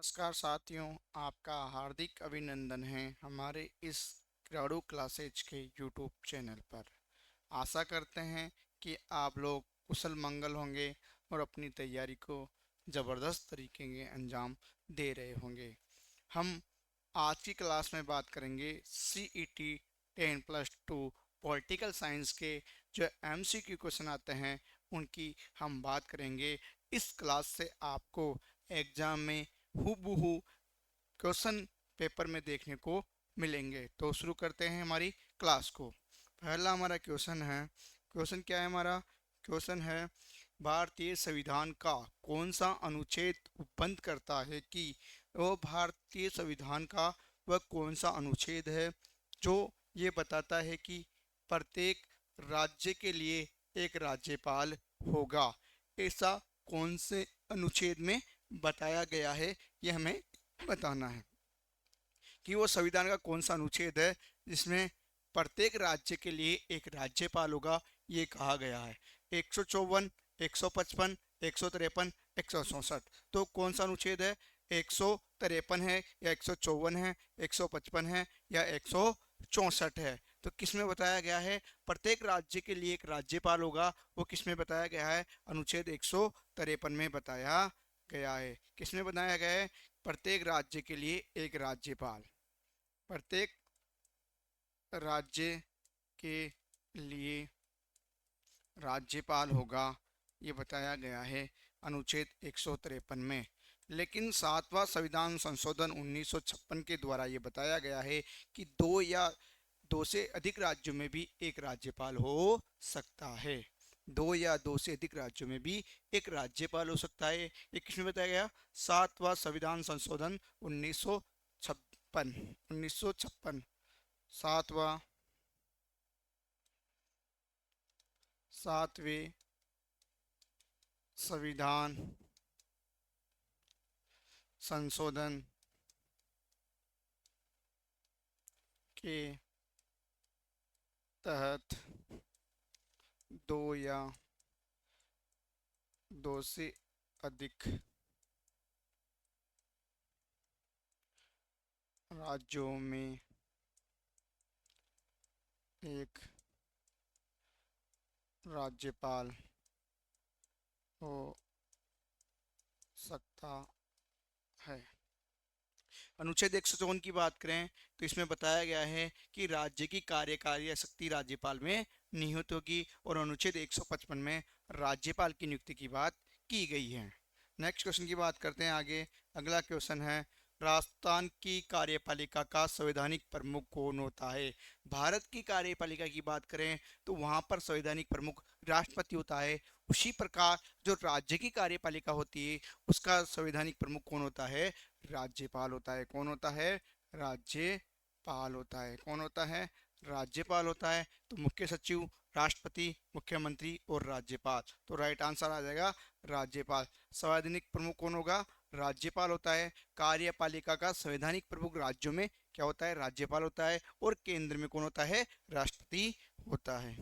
नमस्कार साथियों, आपका हार्दिक अभिनंदन है हमारे इस क्राडो क्लासेज के यूट्यूब चैनल पर। आशा करते हैं कि आप लोग कुशल मंगल होंगे और अपनी तैयारी को ज़बरदस्त तरीके के अंजाम दे रहे होंगे। हम आज की क्लास में बात करेंगे CET 10+2 पॉलिटिकल साइंस के जो MCQ क्वेश्चन आते हैं उनकी हम बात करेंगे। इस क्लास से आपको एग्जाम में हूबहू क्वेश्चन पेपर में देखने को मिलेंगे। तो शुरू करते हैं हमारी क्लास को। पहला हमारा क्वेश्चन है। क्वेश्चन क्या है हमारा? क्वेश्चन है, भारतीय संविधान का कौन सा अनुच्छेद उपबंध करता है कि वो भारतीय संविधान का वह कौन सा अनुच्छेद है जो ये बताता है कि प्रत्येक राज्य के लिए एक राज्यपाल होगा। ऐसा कौन से अनुच्छेद में बताया गया है, ये हमें बताना है कि वो संविधान का कौन सा अनुच्छेद है जिसमें प्रत्येक राज्य के लिए एक राज्यपाल होगा, ये कहा गया है। 154, 155, 153, 164। तो कौन सा अनुच्छेद है? 153 है या 154 है, 155 है या 164 है? तो किस में बताया गया है प्रत्येक राज्य के लिए एक राज्यपाल होगा? वो किस में बताया गया है? अनुच्छेद 153 में बताया गया है। किस में बताया गया है? प्रत्येक राज्य के लिए एक राज्यपाल। प्रत्येक राज्य के लिए राज्यपाल होगा, ये बताया गया है अनुच्छेद 153 में। लेकिन सातवां संविधान संशोधन 1956 के द्वारा ये बताया गया है कि दो या दो से अधिक राज्यों में भी एक राज्यपाल हो सकता है। दो या दो से अधिक राज्यों में भी एक राज्यपाल हो सकता है। ये किसमें बताया गया? सातवां संविधान संशोधन 1956। सातवां सातवें संविधान संशोधन के तहत दो या दो से अधिक राज्यों में एक राज्यपाल हो सकता है। अनुच्छेद 154 की बात करें तो इसमें बताया गया है कि राज्य की कार्यकारी शक्ति राज्यपाल में निहित होगी और अनुच्छेद 155 में राज्यपाल की नियुक्ति की बात की गई है। नेक्स्ट क्वेश्चन की बात करते हैं आगे। अगला क्वेश्चन है, राजस्थान की कार्यपालिका का संवैधानिक प्रमुख कौन होता है? भारत की कार्यपालिका की बात करें तो वहां पर संवैधानिक प्रमुख राष्ट्रपति होता है। उसी प्रकार जो राज्य की कार्यपालिका होती है उसका संवैधानिक प्रमुख कौन होता है? राज्यपाल होता है। कौन होता है? राज्यपाल होता है। कौन होता है? राज्यपाल होता है। तो मुख्य सचिव, राष्ट्रपति, मुख्यमंत्री और राज्यपाल। तो राइट आंसर आ जाएगा राज्यपाल। संवैधानिक प्रमुख कौन होगा? राज्यपाल होता है। कार्यपालिका का संवैधानिक प्रमुख राज्यों में क्या होता है? राज्यपाल होता है। और केंद्र में कौन होता है? राष्ट्रपति होता है।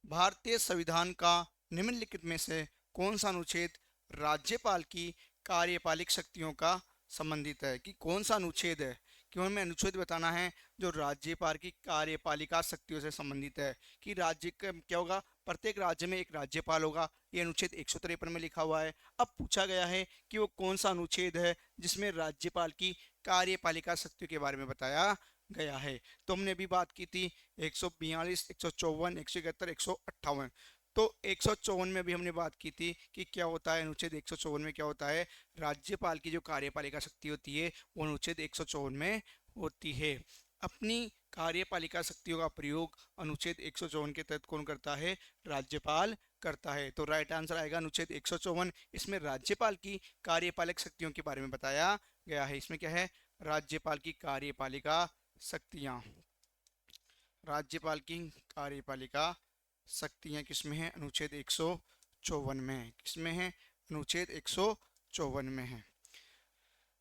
भारतीय संविधान का निम्नलिखित में से कौन सा अनुच्छेद राज्यपाल की कार्यपालिक शक्तियों का संबंधित है? कि कौन सा अनुच्छेद है, क्यों हमें अनुच्छेद बताना है जो राज्यपाल की कार्यपालिका शक्तियों से संबंधित है। कि राज्य का क्या होगा? प्रत्येक राज्य में एक राज्यपाल होगा, ये अनुच्छेद 153 में लिखा हुआ है। अब पूछा गया है कि वो कौन सा अनुच्छेद है जिसमें राज्यपाल की कार्यपालिका शक्तियों के बारे में बताया गया है। तो हमने अभी बात की थी 142, 154, 171, 158। तो 154 में भी हमने बात की थी कि क्या होता है अनुच्छेद 154 में क्या होता है? राज्यपाल की जो कार्यपालिका शक्ति होती है वो अनुच्छेद 154 में होती है। अपनी कार्यपालिका शक्तियों का प्रयोग अनुच्छेद 154 के तहत कौन करता है? राज्यपाल करता है। तो राइट आंसर आएगा अनुच्छेद 154। इसमें राज्यपाल की कार्यपालक शक्तियों के बारे में बताया गया है। इसमें क्या है? राज्यपाल की कार्यपालिका शक्तियाँ। राज्यपाल की कार्यपालिका शक्तियाँ किसमें है? अनुच्छेद 154 में है। किसमें है? अनुच्छेद 154 में है।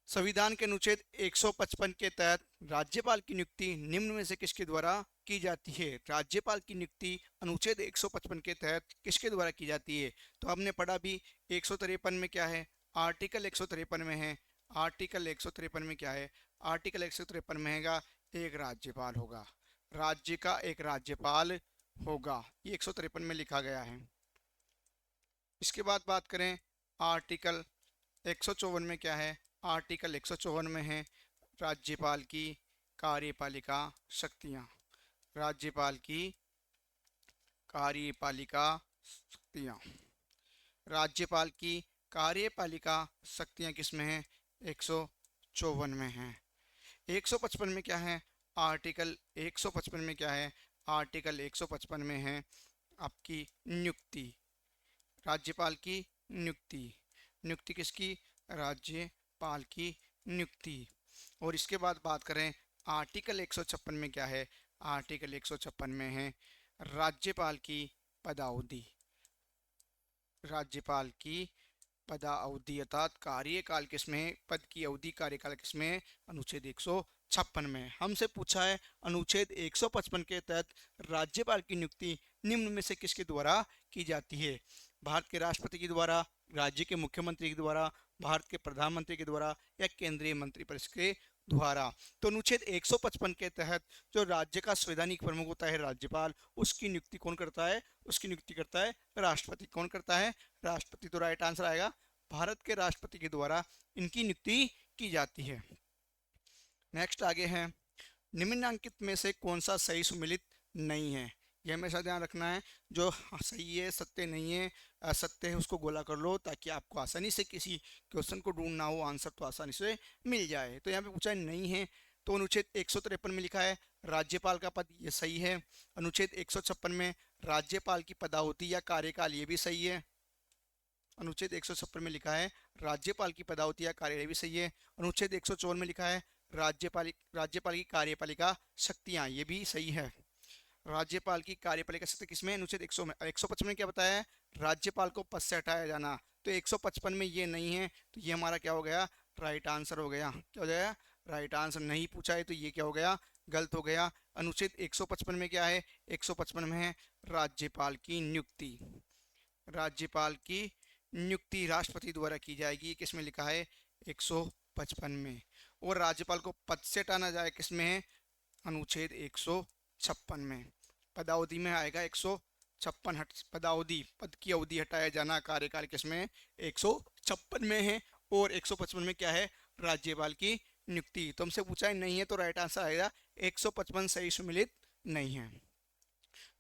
संविधान के अनुच्छेद 155 के तहत राज्यपाल की नियुक्ति निम्न में से किसके द्वारा की जाती है? राज्यपाल की नियुक्ति अनुच्छेद 155 के तहत किसके द्वारा की जाती है? तो हमने पढ़ा भी 153 में क्या है? आर्टिकल 153 में है आर्टिकल 153 में क्या है? आर्टिकल 153 में हैगा एक राज्यपाल होगा, राज्य का एक राज्यपाल होगा, ये 153 में लिखा गया है। इसके बाद बात करें आर्टिकल 154 में क्या है? आर्टिकल 154 में है राज्यपाल की कार्यपालिका शक्तियाँ, राज्यपाल की कार्यपालिका शक्तियाँ, राज्यपाल की कार्यपालिका शक्तियाँ किस में है? 154 में है। 155 में क्या है? आर्टिकल 155 में क्या है? आर्टिकल 155 में है आपकी नियुक्ति, राज्यपाल की नियुक्ति, नियुक्ति किसकी? राज्यपाल की नियुक्ति। और इसके बाद बात करें आर्टिकल 156 में क्या है? आर्टिकल 156 में है राज्यपाल की पदावधि, राज्यपाल की पदावधि अर्थात कार्यकाल किसमें? पद की अवधि कार्यकाल किसमें? अनुच्छेद 156 में। हमसे पूछा है अनुच्छेद 155 के तहत राज्यपाल की नियुक्ति निम्न में से किसके द्वारा की जाती है? भारत के राष्ट्रपति के द्वारा, राज्य के मुख्यमंत्री के द्वारा, भारत के प्रधानमंत्री के द्वारा या केंद्रीय मंत्रिपरिषद के द्वारा। तो अनुच्छेद 155 के तहत जो राज्य का संवैधानिक प्रमुख होता है राज्यपाल, उसकी नियुक्ति कौन करता है? उसकी नियुक्ति करता है राष्ट्रपति। कौन करता है? राष्ट्रपति। तो राइट आंसर आएगा भारत के राष्ट्रपति के द्वारा इनकी नियुक्ति की जाती है। नेक्स्ट आगे है निम्नलिखित में से कौन सा सही सुमेलित नहीं है? यह हमेशा ध्यान रखना है, जो सही है सत्य नहीं है असत्य है उसको गोला कर लो ताकि आपको आसानी से किसी क्वेश्चन को ढूंढना हो, आंसर तो आसानी से मिल जाए। तो यहाँ पे पूछा है नहीं है, तो अनुच्छेद 153 में लिखा है राज्यपाल का पद, ये सही है। अनुच्छेद 156 में राज्यपाल की पदावधि या कार्यकाल, ये भी सही है। अनुच्छेद 156 में लिखा है राज्यपाल की पदावधि या कार्यकाल, ये भी सही है। अनुच्छेद 154 में लिखा है राज्यपाल की कार्यपालिका शक्तियाँ, ये भी सही है। राज्यपाल की कार्यपालिका शक्ति किसमें? अनुच्छेद 155 में क्या बताया है? राज्यपाल को पद से हटाया जाना। तो 155 में ये नहीं है, तो ये हमारा क्या हो गया? राइट आंसर हो गया। क्या हो जाएगा? Right answer. नहीं पूछा है तो ये क्या हो गया? गलत हो गया। अनुच्छेद 155 में क्या है? 155 में है राज्यपाल की नियुक्ति, राज्यपाल की नियुक्ति राष्ट्रपति द्वारा की जाएगी, किसमें लिखा है? 155 में। और राज्यपाल को पद से हटाना जाए किसमें है? अनुच्छेद 156 में। पदावधि में आएगा 156 पदावधि, पद की अवधि हटाया जाना, कार्यकाल किसमें? 156 में है। और 155 में क्या है? राज्यपाल की नियुक्ति। तो हमसे पूछा है नहीं है, तो राइट आंसर आएगा 155 सही सुमेलित नहीं है।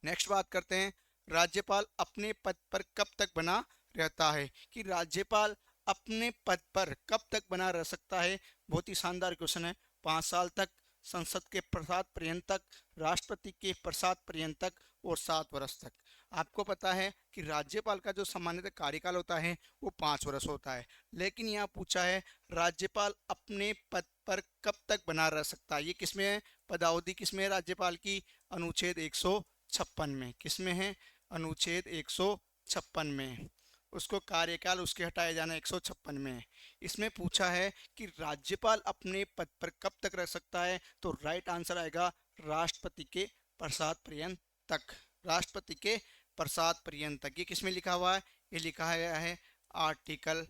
नेक्स्ट बात करते हैं राज्यपाल अपने पद पर कब तक बना रहता है? कि राज्यपाल अपने पद पर कब तक बना रह सकता है? बहुत ही शानदार क्वेश्चन है। 5 साल तक, संसद के प्रसाद पर्यंत तक, राष्ट्रपति के प्रसाद पर्यंत तक और 7 वर्ष तक। आपको पता है कि राज्यपाल का जो सामान्यतः कार्यकाल होता है वो 5 वर्ष होता है, लेकिन यहाँ पूछा है राज्यपाल अपने पद पर कब तक बना रह सकता है। ये किसमें है? पदावधि किसमें है राज्यपाल की? अनुच्छेद 156 में। किसमें है? अनुच्छेद 156 में। उसको कार्यकाल उसके हटाए जाना 156 में। इसमें पूछा है कि राज्यपाल अपने पद पर कब तक रह सकता है, तो राइट आंसर आएगा राष्ट्रपति के प्रसाद पर्यंत तक, राष्ट्रपति के प्रसाद पर्यंत तक। ये किसमें लिखा हुआ है? ये लिखा गया है आर्टिकल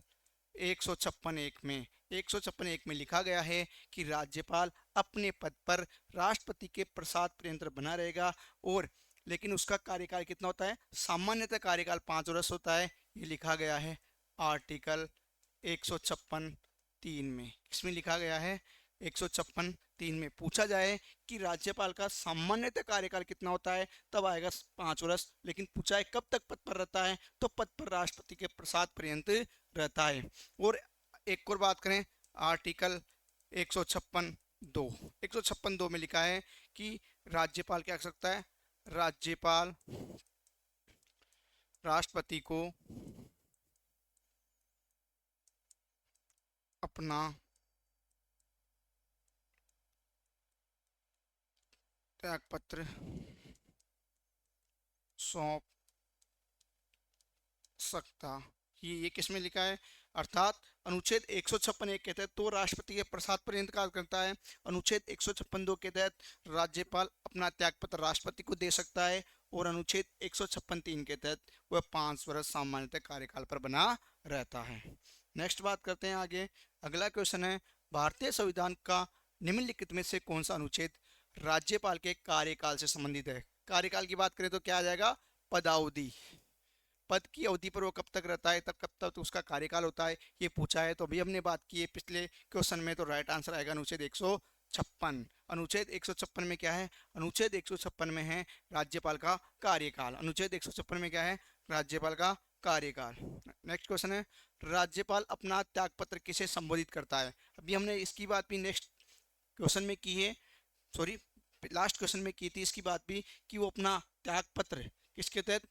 156(1) में। 156(1) में लिखा गया है कि राज्यपाल अपने पद पर राष्ट्रपति के प्रसाद पर्यंत बना रहेगा, और लेकिन उसका कार्यकाल कितना होता है? सामान्यतः कार्यकाल 5 वर्ष होता है। ये लिखा गया है आर्टिकल 156(3) में। इसमें लिखा गया है 156(3) में। पूछा जाए कि राज्यपाल का सामान्यतः कार्यकाल कितना होता है, तब आएगा 5 वर्ष। लेकिन पूछा है कब तक पद पर रहता है, तो पद पर राष्ट्रपति के प्रसाद पर्यंत रहता है। और एक और बात करें आर्टिकल 156(2), 156(2) में लिखा है कि राज्यपाल क्या कर सकता है? राज्यपाल राष्ट्रपति को अपना त्यागपत्र सौंप सकता। ये किस में लिखा है? अर्थात अनुच्छेद 156(1) के तहत तो राष्ट्रपति के प्रसाद पर्यंत कार्य करता है। अनुच्छेद 156(2) के तहत राज्यपाल अपना त्यागपत्र राष्ट्रपति को दे सकता है, और अनुच्छेद 156(3) के तहत वह 5 वर्ष सामान्यतः कार्यकाल पर बना रहता है। नेक्स्ट बात करते हैं आगे। अगला क्वेश्चन है, भारतीय संविधान का निम्नलिखित में से कौन सा अनुच्छेद राज्यपाल के कार्यकाल से संबंधित है? कार्यकाल की बात करें तो क्या आ जाएगा? पदावधि। पद की अवधि पर वो कब तक रहता है, तब कब तक उसका कार्यकाल होता है, ये पूछा है। तो अभी हमने बात की है पिछले क्वेश्चन में, तो राइट आंसर आएगा अनुच्छेद 156। अनुच्छेद 156 में क्या है? अनुच्छेद 156 में है राज्यपाल का कार्यकाल। अनुच्छेद 156 में क्या है? राज्यपाल का कार्यकाल। नेक्स्ट क्वेश्चन है, राज्यपाल अपना त्यागपत्र किसे संबोधित करता है? अभी हमने इसकी बात भी नेक्स्ट क्वेश्चन में की है, सॉरी लास्ट क्वेश्चन में की थी इसकी बात भी, कि वो अपना त्यागपत्र किसके तहत?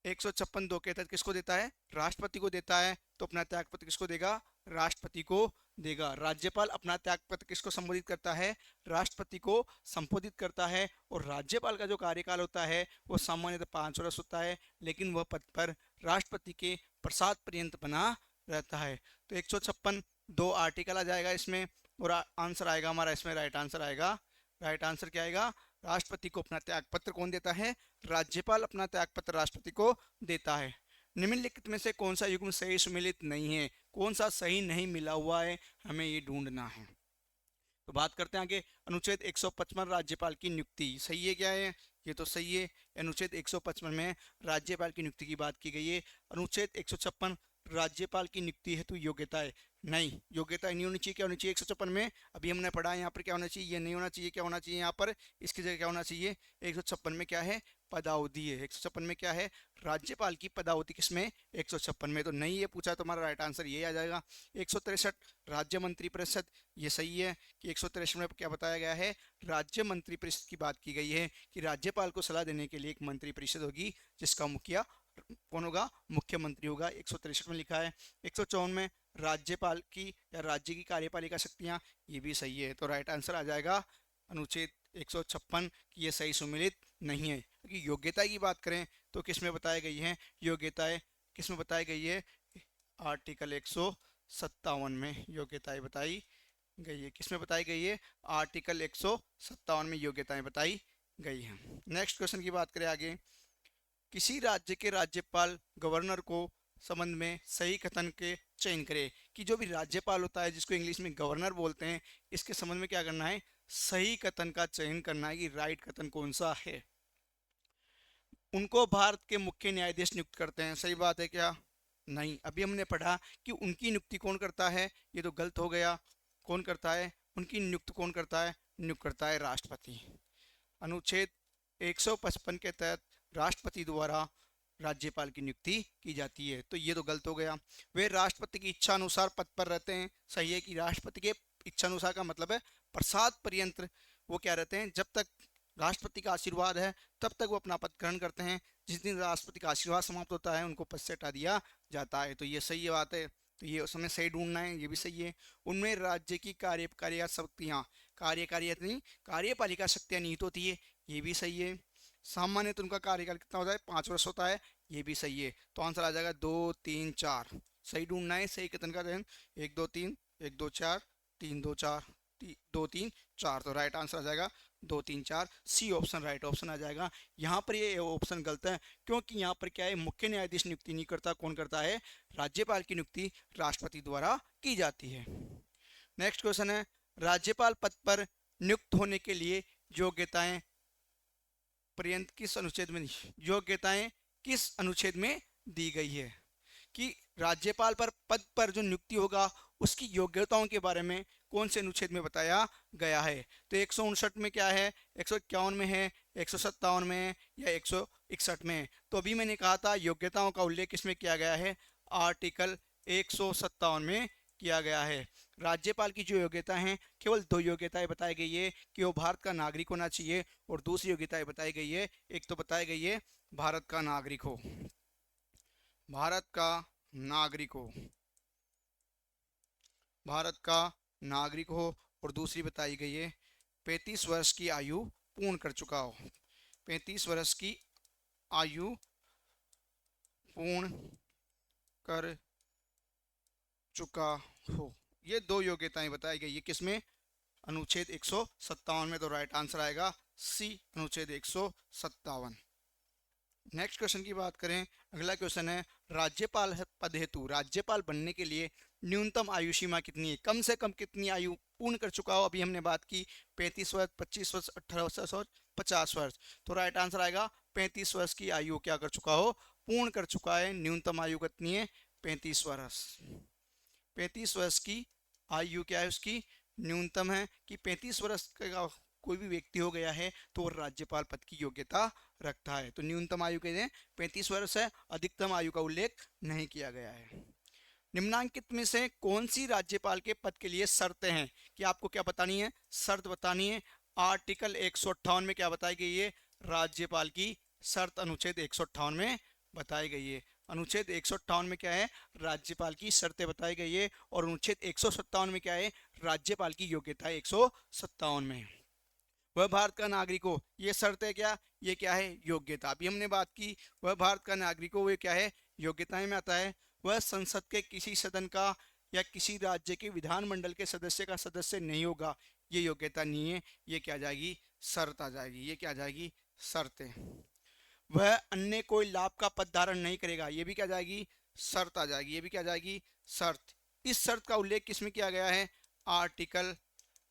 156(2) के तहत किसको देता है? राष्ट्रपति को देता है। तो अपना त्यागपत्र किसको देगा? राष्ट्रपति को देगा। राज्यपाल अपना त्यागपत्र किसको संबोधित करता है? राष्ट्रपति को संबोधित करता है। और राज्यपाल का जो कार्यकाल होता है वो सामान्यतः 5 वर्ष होता है, लेकिन वह पद पर राष्ट्रपति के प्रसाद पर्यंत बना रहता है। तो 156(2) आर्टिकल आ जाएगा इसमें, और आंसर आएगा हमारा इसमें, राइट आंसर आएगा। राइट आंसर क्या आएगा? राष्ट्रपति को अपना त्यागपत्र कौन देता है? राज्यपाल अपना त्यागपत्र राष्ट्रपति को देता है। निम्नलिखित में से कौन सा युग्म सही सुमेलित नहीं है? कौन सा सही नहीं मिला हुआ है, हमें ये ढूंढना है। तो बात करते हैं आगे। अनुच्छेद 155 राज्यपाल की नियुक्ति सही है क्या है? ये तो सही है। अनुच्छेद 155 में राज्यपाल की नियुक्ति की बात की गई है। अनुच्छेद 156 राज्यपाल की नियुक्ति हेतु योग्यता है, नहीं योग्यता नहीं होनी चाहिए। क्या होनी चाहिए 156 में? अभी हमने पढ़ा यहाँ पर क्या होना चाहिए, ये नहीं होना चाहिए। क्या होना चाहिए यहाँ पर? इसकी जगह क्या होना चाहिए? 156 में क्या है? पदावधि है। 156 में क्या है? राज्यपाल की पदावधि किसमें? 156 में। तो नहीं ये पूछा तो हमारा राइट आंसर ये आ जाएगा। 163 राज्य मंत्री परिषद, ये सही है कि 163 में क्या बताया गया है? राज्य मंत्री परिषद की बात की गई है कि राज्यपाल को सलाह देने के लिए एक मंत्री परिषद होगी, जिसका मुखिया कौन होगा? मुख्यमंत्री होगा। 163 में लिखा है। 154 में राज्यपाल की या राज्य की कार्यपालिका शक्तियां, ये भी सही है। तो राइट आंसर आ जाएगा अनुच्छेद 156 की ये सही सुमेलित नहीं है। क्योंकि योग्यता की बात करें तो किस में बताई गई है? योग्यताएं किस में बताई गई है? आर्टिकल 157 में योग्यताएं बताई गई है। किस में बताई गई है? आर्टिकल 157 में योग्यताएं बताई गई हैं। नेक्स्ट क्वेश्चन की बात करें आगे। किसी राज्य के राज्यपाल गवर्नर को संबंध में सही कथन के चयन करे, कि जो भी राज्यपाल होता है जिसको इंग्लिश में गवर्नर बोलते हैं, इसके संबंध में क्या करना है? सही कथन का चयन करना है कि राइट कथन कौन सा है। उनको भारत के मुख्य न्यायाधीश नियुक्त करते हैं, सही बात है क्या? नहीं। अभी हमने पढ़ा कि उनकी नियुक्ति कौन करता है, ये तो गलत हो गया। कौन करता है? उनकी नियुक्ति कौन करता है? नियुक्त करता है राष्ट्रपति। अनुच्छेद 155 के तहत राष्ट्रपति द्वारा राज्यपाल की नियुक्ति की जाती है। तो ये तो गलत हो गया। वे राष्ट्रपति की इच्छा अनुसार पद पर रहते हैं, सही है कि राष्ट्रपति के इच्छा अनुसार का मतलब है प्रसाद पर्यंत वो क्या रहते हैं? जब तक राष्ट्रपति का आशीर्वाद है तब तक वो अपना पद ग्रहण करते हैं। जिस दिन राष्ट्रपति का आशीर्वाद समाप्त होता है उनको पद से हटा दिया जाता है। तो ये सही बात है। तो ये उसमें सही ढूंढना है, ये भी सही है। उनमें राज्य की कार्यकारी शक्तियाँ, कार्यकारी नहीं कार्यपालिका शक्तियाँ निहित होती है, ये भी सही है। सामान्यतः उनका कार्यकाल कितना होता है? 5 वर्ष होता है, ये भी सही है। तो आंसर आ जाएगा 2 3 4। सही ढूंढना है, सही कथन का चयन 1 2 3 1 2 4 3 2 4 2 3 4। तो राइट आंसर आ जाएगा 2 3 4, सी ऑप्शन राइट ऑप्शन आ जाएगा। यहाँ पर ये ऑप्शन गलत है, क्योंकि यहाँ पर क्या है? मुख्य न्यायाधीश नियुक्ति नहीं करता। कौन करता है? राज्यपाल की नियुक्ति राष्ट्रपति द्वारा की जाती है। नेक्स्ट क्वेश्चन है, राज्यपाल पद पर नियुक्त होने के लिए योग्यताएं पर्यंत किस अनुच्छेद में योग्यताएं किस अनुच्छेद में दी गई है? कि राज्यपाल पर पद पर जो नियुक्ति होगा उसकी योग्यताओं के बारे में कौन से अनुच्छेद में बताया गया है? तो 159 में क्या है? 151 में है, 157 में है, या 161 में है? तो अभी मैंने कहा था योग्यताओं का उल्लेख किसमें किया गया है? आर्टिकल 157 में किया गया है। राज्यपाल की जो योग्यता हैं, केवल 2 योग्यताएं बताई गई है कि वो भारत का नागरिक होना चाहिए, और दूसरी योग्यताएं बताई गई है, एक तो बताई गई है भारत का नागरिक हो, भारत का नागरिक हो, भारत का नागरिक हो, और दूसरी बताई गई है 35 वर्ष की आयु पूर्ण कर चुका हो, 35 वर्ष की आयु पूर्ण कर चुका हो। ये 2 योग्यताएं बताई गई है किसमें? अनुच्छेद 157 में। तो राइट आंसर आएगा सी, अनुच्छेद 157। नेक्स्ट क्वेश्चन की बात करें, अगला क्वेश्चन है, राज्यपाल पद हेतु राज्यपाल बनने के लिए न्यूनतम आयु सीमा कितनी है, कम से कम कितनी आयु पूर्ण कर चुका हो। अभी हमने बात की 35 वर्ष, 25 वर्ष, 18 वर्ष और 50 वर्ष। तो राइट आंसर आएगा 35 वर्ष की आयु क्या कर चुका हो, पूर्ण कर चुका है। न्यूनतम आयु कितनी है, 35 वर्ष। 35 वर्ष की आयु क्या है उसकी, न्यूनतम है कि 35 वर्ष का कोई भी व्यक्ति हो गया है तो वो राज्यपाल पद की योग्यता रखता है। तो न्यूनतम आयु के लिए 35 वर्ष है, अधिकतम आयु का उल्लेख नहीं किया गया है। निम्नांकित में से कौन सी राज्यपाल के पद के लिए शर्तें हैं, कि आपको क्या बतानी है, शर्त बतानी है। आर्टिकल 158 में क्या बताई गई है, राज्यपाल की शर्त अनुच्छेद 158 में बताई गई है। अनुच्छेद 158 में क्या है, राज्यपाल की शर्तें बताई गई है। और अनुच्छेद 157 में क्या है, राज्यपाल की योग्यता है 157 में। वह भारत का नागरिक हो, ये शर्त है क्या, ये क्या है, योग्यता। अभी हमने बात की वह भारत का नागरिक हो, ये क्या है, योग्यताएं में आता है। वह संसद के किसी सदन का या किसी राज्य के विधानमंडल के सदस्य का सदस्य नहीं होगा, ये योग्यता नहीं है, ये क्या आ जाएगी, शर्त आ जाएगी। ये क्या आ जाएगी, शर्त है। वह अन्य कोई लाभ का पद धारण नहीं करेगा, ये भी क्या जाएगी, शर्त आ जाएगी। ये भी क्या जाएगी, शर्त। इस शर्त का उल्लेख किसमें किया गया है, आर्टिकल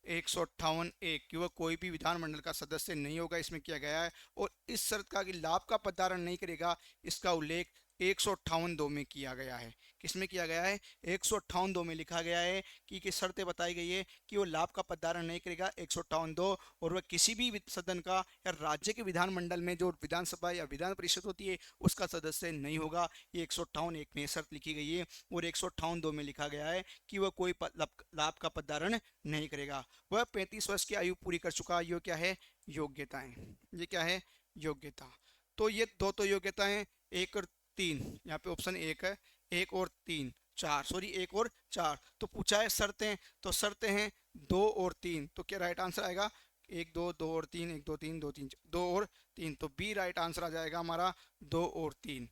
158(1) कि वह कोई भी विधानमंडल का सदस्य नहीं होगा, इसमें किया गया है। और इस शर्त का कि लाभ का पद धारण नहीं करेगा, इसका उल्लेख 158(2) में किया गया है। किसमें किया गया है, 158(2) में लिखा गया है कि शर्तें बताई गई है कि वो लाभ का पद धारण नहीं करेगा, 158(2), और वह किसी भी सदन का या राज्य के विधानमंडल में जो विधानसभा या विधान परिषद होती है उसका सदस्य नहीं होगा, ये 158(1) में शर्त लिखी गई है। और 158(2) में लिखा गया है कि वह कोई लाभ का पद धारण नहीं करेगा। वह 35 वर्ष की आयु पूरी कर चुका, ये क्या है, योग्यताएं। ये क्या है, योग्यता। तो ये दो तो योग्यताएं, 1 और 3, यहाँ पे ऑप्शन 1 है, 1 और 3, 4, सॉरी 1 और 4। तो पूछा है शर्तें, तो शर्तें हैं 2 और 3, तो क्या राइट आंसर आएगा, 1 2 2 और 3, 1 2 3 2 3 2 और 3, तो बी राइट आंसर आ जाएगा हमारा 2 और 3।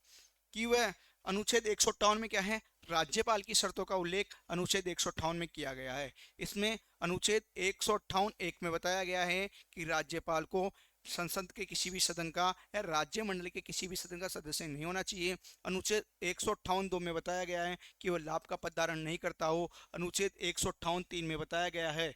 कि वह अनुच्छेद 158 में क्या है, राज्यपाल की शर्तों का उल्लेख अनुच्छेद 158 में किया गया है। इसमें अनुच्छेद 158(1) में बताया गया है कि राज्यपाल को संसद के किसी भी सदन का या राज्य मंडल के किसी भी सदन का सदस्य नहीं होना चाहिए। अनुच्छेद 158(2) में बताया गया है कि वह लाभ का पद धारण नहीं करता हो। अनुच्छेद 158(3) में बताया गया है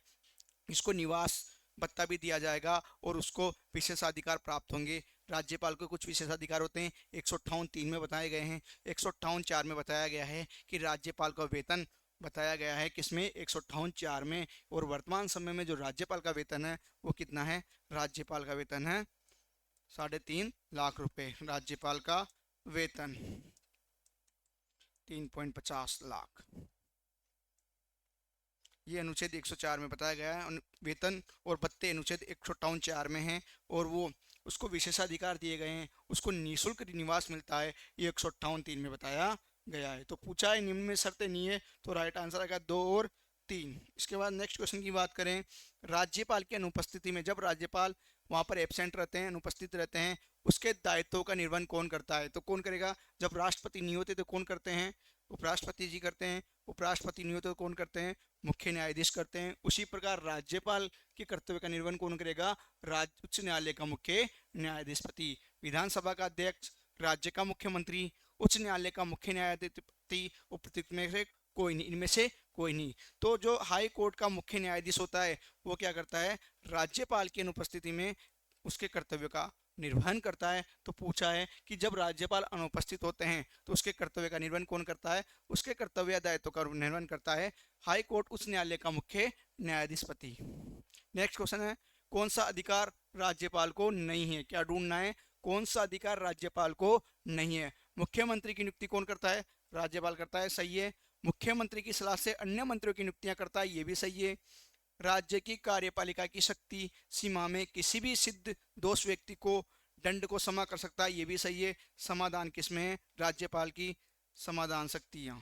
इसको निवास भत्ता भी दिया जाएगा और उसको विशेषाधिकार प्राप्त होंगे। राज्यपाल को कुछ विशेषाधिकार होते हैं, 158(3) में बताए गए हैं। 158(4) में बताया गया है कि राज्यपाल का वेतन बताया गया है किसमें, 158(4) में। और वर्तमान समय में जो राज्यपाल का वेतन है वो कितना है, राज्यपाल का वेतन है 3.5 लाख रुपए। राज्यपाल का वेतन 3.50 लाख, ये अनुच्छेद 104 में बताया गया है। वेतन और भत्ते अनुच्छेद 158(4) में हैं और वो उसको विशेषाधिकार दिए गए हैं, उसको निःशुल्क निवास मिलता है, ये 158(3) में बताया गया है। तो पूछा है निम्न में शर्तें नहीं है, तो राइट आंसर आएगा 2 और 3। इसके बाद नेक्स्ट क्वेश्चन की बात करें, राज्यपाल की अनुपस्थिति में, जब राज्यपाल वहाँ पर एबसेंट रहते हैं, अनुपस्थित रहते हैं, उसके दायित्वों का निर्वहन कौन करता है, तो कौन करेगा। जब राष्ट्रपति नहीं होते तो कौन करते हैं, उपराष्ट्रपति जी करते हैं। उपराष्ट्रपति नहीं होते तो कौन करते हैं, मुख्य न्यायाधीश करते हैं। उसी प्रकार राज्यपाल के कर्तव्य का निर्वहन कौन करेगा, उच्च न्यायालय का मुख्य न्यायाधीशपति। विधानसभा का अध्यक्ष, राज्य का मुख्यमंत्री, उच्च न्यायालय का मुख्य न्यायाधीशपति, उपयुक्त में से कोई नहीं, इनमें से कोई नहीं। तो जो हाई कोर्ट का मुख्य न्यायाधीश होता है वो क्या करता है, राज्यपाल की अनुपस्थिति में उसके कर्तव्य का निर्वहन करता है। तो पूछा है कि जब राज्यपाल अनुपस्थित होते हैं तो उसके कर्तव्य का निर्वहन कौन करता है, उसके कर्तव्य दायित्व का निर्वहन करता है हाई कोर्ट उच्च न्यायालय का मुख्य न्यायाधीशपति। नेक्स्ट क्वेश्चन है, कौन सा अधिकार राज्यपाल को नहीं है, क्या ढूंढना है, कौन सा अधिकार राज्यपाल को नहीं है। मुख्यमंत्री की नियुक्ति कौन करता है, राज्यपाल करता है, सही है। मुख्यमंत्री की सलाह से अन्य मंत्रियों की नियुक्तियां करता है, ये भी सही है। राज्य की कार्यपालिका की शक्ति सीमा में किसी भी सिद्ध दोष व्यक्ति को दंड को क्षमा कर सकता है, ये भी सही है। समाधान किसमें है, राज्यपाल की समाधान शक्तियां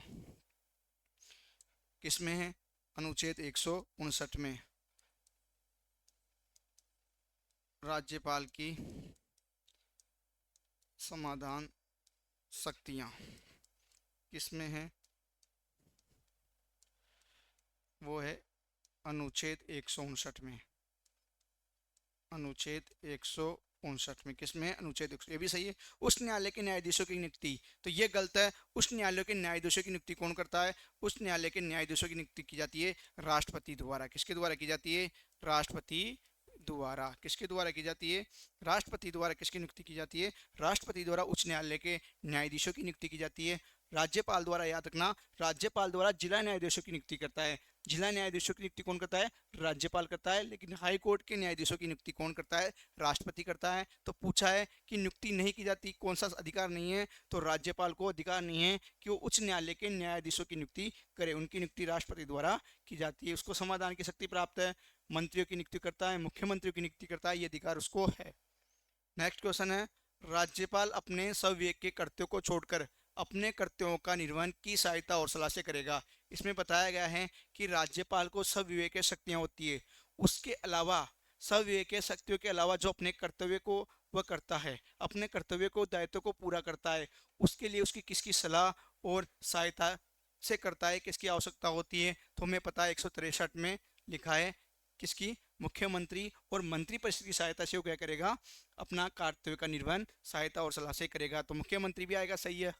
किसमें है, अनुच्छेद 159 में। राज्यपाल की समाधान शक्तियां किसमें है, वो है अनुच्छेद 159 में। अनुच्छेद 59 में, किसमें, अनुच्छेद 100, ये भी सही है। उच्च न्यायालय के न्यायाधीशों की नियुक्ति, तो ये गलत है। उच्च न्यायालयों के न्यायाधीशों की नियुक्ति कौन करता है? उच्च न्यायालय के न्यायाधीशों की नियुक्ति की जाती है राष्ट्रपति द्वारा। किसके द्वारा की जाती है? राष्ट्रपति द्वारा। किसके द्वारा की जाती है? राष्ट्रपति द्वारा। किसकी नियुक्ति की जाती है? राष्ट्रपति द्वारा उच्च न्यायालय के न्यायाधीशों की नियुक्ति की जाती है। राज्यपाल द्वारा, याद रखना, राज्यपाल द्वारा जिला न्यायाधीशों की नियुक्ति करता है। जिला न्यायाधीशों की नियुक्ति कौन करता है? राज्यपाल करता है। लेकिन हाई कोर्ट के न्यायाधीशों की नियुक्ति कौन करता है? राष्ट्रपति करता है। तो पूछा है कि नियुक्ति नहीं की जाती, कौन सा अधिकार नहीं है? तो राज्यपाल को अधिकार नहीं है कि वो उच्च न्यायालय के न्यायाधीशों की नियुक्ति करे, उनकी नियुक्ति राष्ट्रपति द्वारा की जाती है। उसको समाधान की शक्ति प्राप्त है। मंत्रियों की नियुक्ति करता है, मुख्यमंत्रियों की नियुक्ति करता है, ये अधिकार उसको है। नेक्स्ट क्वेश्चन है, राज्यपाल अपने स्वविवेक के कर्तव्यों को छोड़कर अपने कर्तव्यों का निर्वहन की सहायता और सलाह से करेगा। इसमें बताया गया है कि राज्यपाल को स्वविवेक शक्तियां होती है, उसके अलावा स्वविवेक शक्तियों के अलावा जो अपने कर्तव्य को वह करता है, अपने कर्तव्य को, दायित्व को पूरा करता है, उसके लिए उसकी किसकी सलाह और सहायता से करता है, किसकी आवश्यकता होती है? तो हमें पता है 163 में लिखा है किसकी? मुख्यमंत्री और मंत्रिपरिषद की सहायता से वो क्या करेगा? अपना कर्तव्य का निर्वहन सहायता और सलाह से करेगा। तो मुख्यमंत्री भी आएगा, सही है।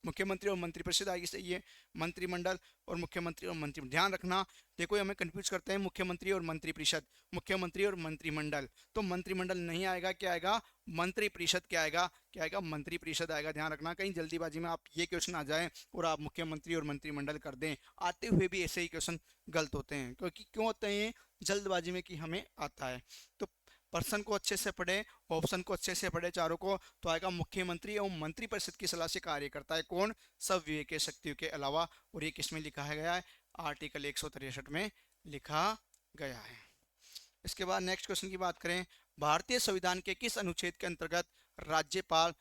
मुख्यमंत्री और मंत्रिपरिषद आएगी, सही है। मंत्रिमंडल और मुख्यमंत्री और मंत्री, ध्यान रखना, देखो हमें कंफ्यूज करते हैं मुख्यमंत्री और मंत्रिपरिषद, मुख्यमंत्री और मंत्रिमंडल। तो मंत्रिमंडल नहीं आएगा, क्या आएगा? मंत्रिपरिषद। क्या आएगा? क्या आएगा? मंत्रिपरिषद आएगा। ध्यान रखना, कहीं जल्दीबाजी में आप ये क्वेश्चन आ जाए और आप मुख्यमंत्री और मंत्रिमंडल कर दें, आते हुए भी ऐसे ही क्वेश्चन गलत होते हैं। क्योंकि क्यों होते हैं? जल्दबाजी में कि हमें आता है। तो पर्सन को अच्छे से पढ़े, ऑप्शन को अच्छे से पढ़े चारों को, तो आएगा मुख्यमंत्री एवं मंत्रिपरिषद की सलाह से कार्य करता है। कौन? सब विवेक शक्तियों के अलावा। और ये किसमें लिखा है गया है? आर्टिकल 163 में लिखा गया है। इसके बाद नेक्स्ट क्वेश्चन की बात करें, भारतीय संविधान के किस अनुच्छेद के अंतर्गत राज्यपाल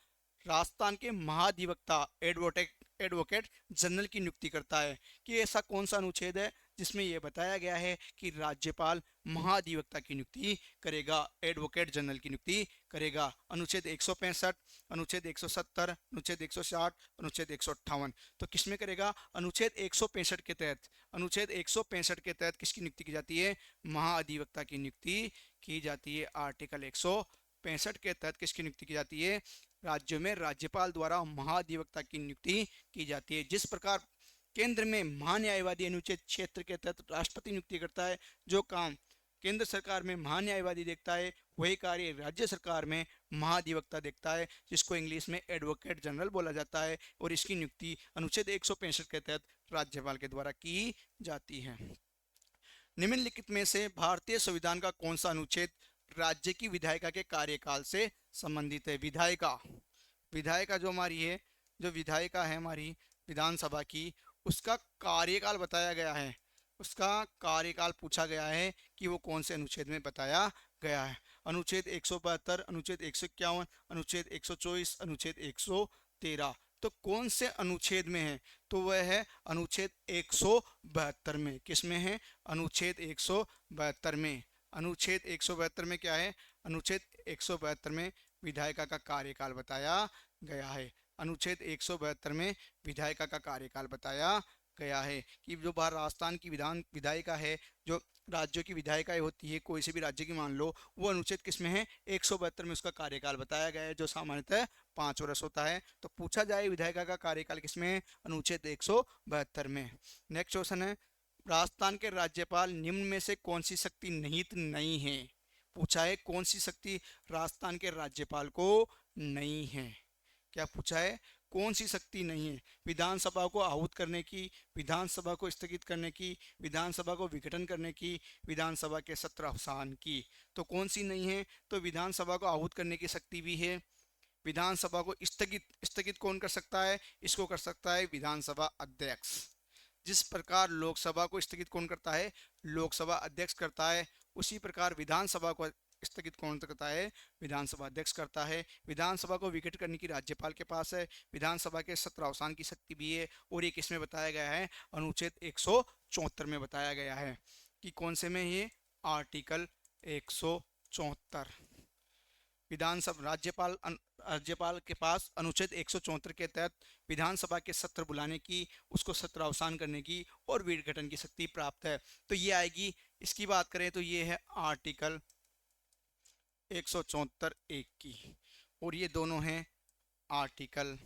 राजस्थान के महाधिवक्ता एडवोकेट जनरल की नियुक्ति करता है? कि ऐसा कौन सा अनुच्छेद है जिसमें यह बताया गया है कि राज्यपाल महाधिवक्ता की नियुक्ति करेगा, एडवोकेट जनरल की नियुक्ति करेगा? अनुच्छेद 165, अनुच्छेद 170, अनुच्छेद 160, अनुच्छेद 158। तो किसमें करेगा? अनुच्छेद 165 के तहत। अनुच्छेद 165 के तहत किसकी नियुक्ति की जाती है? महाधिवक्ता की नियुक्ति की जाती है। आर्टिकल 165 के तहत किसकी नियुक्ति की जाती है? राज्यों में राज्यपाल द्वारा महाधिवक्ता की नियुक्ति की जाती है। जिस प्रकार केंद्र में महान्यायवादी अनुच्छेद क्षेत्र के तहत राष्ट्रपति नियुक्ति करता है, जो काम केंद्र सरकार में महान्यायवादी देखता है, वही कार्य राज्य सरकार में महाधिवक्ता देखता है, जिसको इंग्लिश में एडवोकेट जनरल बोला जाता है। और इसकी नियुक्ति अनुच्छेद 165 के तहत राज्यपाल के द्वारा की जाती है। निम्नलिखित में से भारतीय संविधान का कौन सा अनुच्छेद राज्य की विधायिका के कार्यकाल से संबंधित है? विधायिका, विधायिका जो हमारी है, जो विधायिका है हमारी विधानसभा की, उसका कार्यकाल बताया गया है। उसका कार्यकाल पूछा गया है कि वो कौन से अनुच्छेद में बताया गया है? अनुच्छेद 172, अनुच्छेद 151, अनुच्छेद 124, अनुच्छेद 113। तो कौन से अनुच्छेद में है? तो वह है अनुच्छेद 172 में। किस में है? अनुच्छेद 172 में। अनुच्छेद 172 में क्या है? अनुच्छेद 172 में विधायिका का कार्यकाल बताया गया है। अनुच्छेद 172 में विधायिका का कार्यकाल बताया गया है कि जो बाहर राजस्थान की विधायिका है, जो राज्यों की विधायिकाएं होती है, कोई से भी राज्य की मान लो, वो अनुच्छेद किस में है? 172 में उसका कार्यकाल बताया गया है, जो सामान्यतः 5 वर्ष होता है। तो पूछा जाए विधायिका का कार्यकाल किस में है? अनुच्छेद 172 में। नेक्स्ट क्वेश्चन है, राजस्थान के राज्यपाल निम्न में से कौन सी शक्ति निहित नहीं है? पूछा है कौन सी शक्ति राजस्थान के राज्यपाल को नहीं है? क्या पूछा है? कौन सी शक्ति नहीं है? विधानसभा को आहूत करने की, विधानसभा को स्थगित करने की, विधानसभा को विघटन करने की, विधानसभा के सत्र अवसान की। तो कौन सी नहीं है? तो विधानसभा को आहूत करने की शक्ति भी है। विधानसभा को स्थगित कौन कर सकता है? इसको कर सकता है विधानसभा अध्यक्ष। जिस प्रकार लोकसभा को स्थगित कौन करता है? लोकसभा अध्यक्ष करता है। उसी प्रकार विधानसभा को स्थगित कौन करता है? विधानसभा अध्यक्ष करता है। विधानसभा को विघटित करने की राज्यपाल के पास है। विधानसभा के सत्र अवसान की शक्ति भी है। और ये किसमें बताया गया है? अनुच्छेद 174 में बताया गया है। कि कौन से में? ये आर्टिकल 174। विधानसभा राज्यपाल के पास अनुच्छेद 174 के तहत विधानसभा के सत्र बुलाने की, उसको सत्र अवसान करने की और विघटन की शक्ति प्राप्त है। तो ये आएगी। इसकी बात करें तो ये है आर्टिकल 174(1) की, और ये दोनों हैं आर्टिकल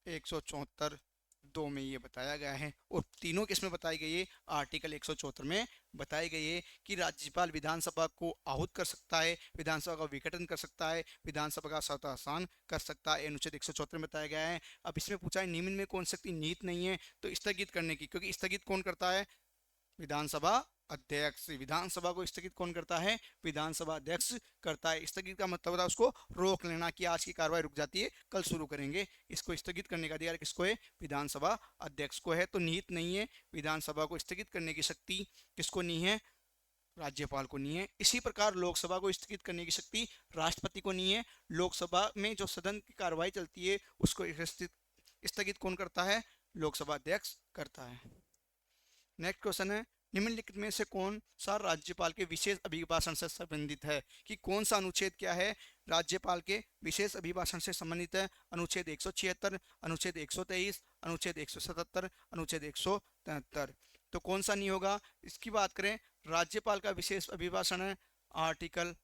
174(2) में ये बताया गया है, और तीनों किसमें बताई गई है? आर्टिकल 174 में बताई गई है कि राज्यपाल विधानसभा को आहूत कर सकता है, विधानसभा का विघटन कर सकता है, विधानसभा का स्वतःसान कर सकता है, अनुच्छेद 174 में बताया गया है। अब इसमें पूछा है निम्न में कौन शक्ति निहित नहीं है, तो स्थगित करने की, क्योंकि स्थगित कौन करता है? विधानसभा अध्यक्ष। विधानसभा को स्थगित कौन करता है? विधानसभा अध्यक्ष करता है। स्थगित का मतलब होता है उसको रोक लेना, कि आज की कार्रवाई रुक जाती है, कल शुरू करेंगे। इसको स्थगित करने का अधिकार किसको है? विधानसभा अध्यक्ष को है। तो निहित नहीं है, विधानसभा को स्थगित करने की शक्ति किसको नहीं है? राज्यपाल को नहीं है। इसी प्रकार लोकसभा को स्थगित करने की शक्ति राष्ट्रपति को नहीं है। लोकसभा में जो सदन की कार्रवाई चलती है उसको स्थगित कौन करता है? लोकसभा अध्यक्ष करता है। नेक्स्ट क्वेश्चन है, निम्नलिखित में से कौन सा राज्यपाल के विशेष अभिभाषण से संबंधित है? कि कौन सा अनुच्छेद क्या है राज्यपाल के विशेष अभिभाषण से संबंधित है? अनुच्छेद 176, अनुच्छेद 123, अनुच्छेद 177, अनुच्छेद 173। तो कौन सा नहीं होगा? इसकी बात करें, राज्यपाल का विशेष अभिभाषण है आर्टिकल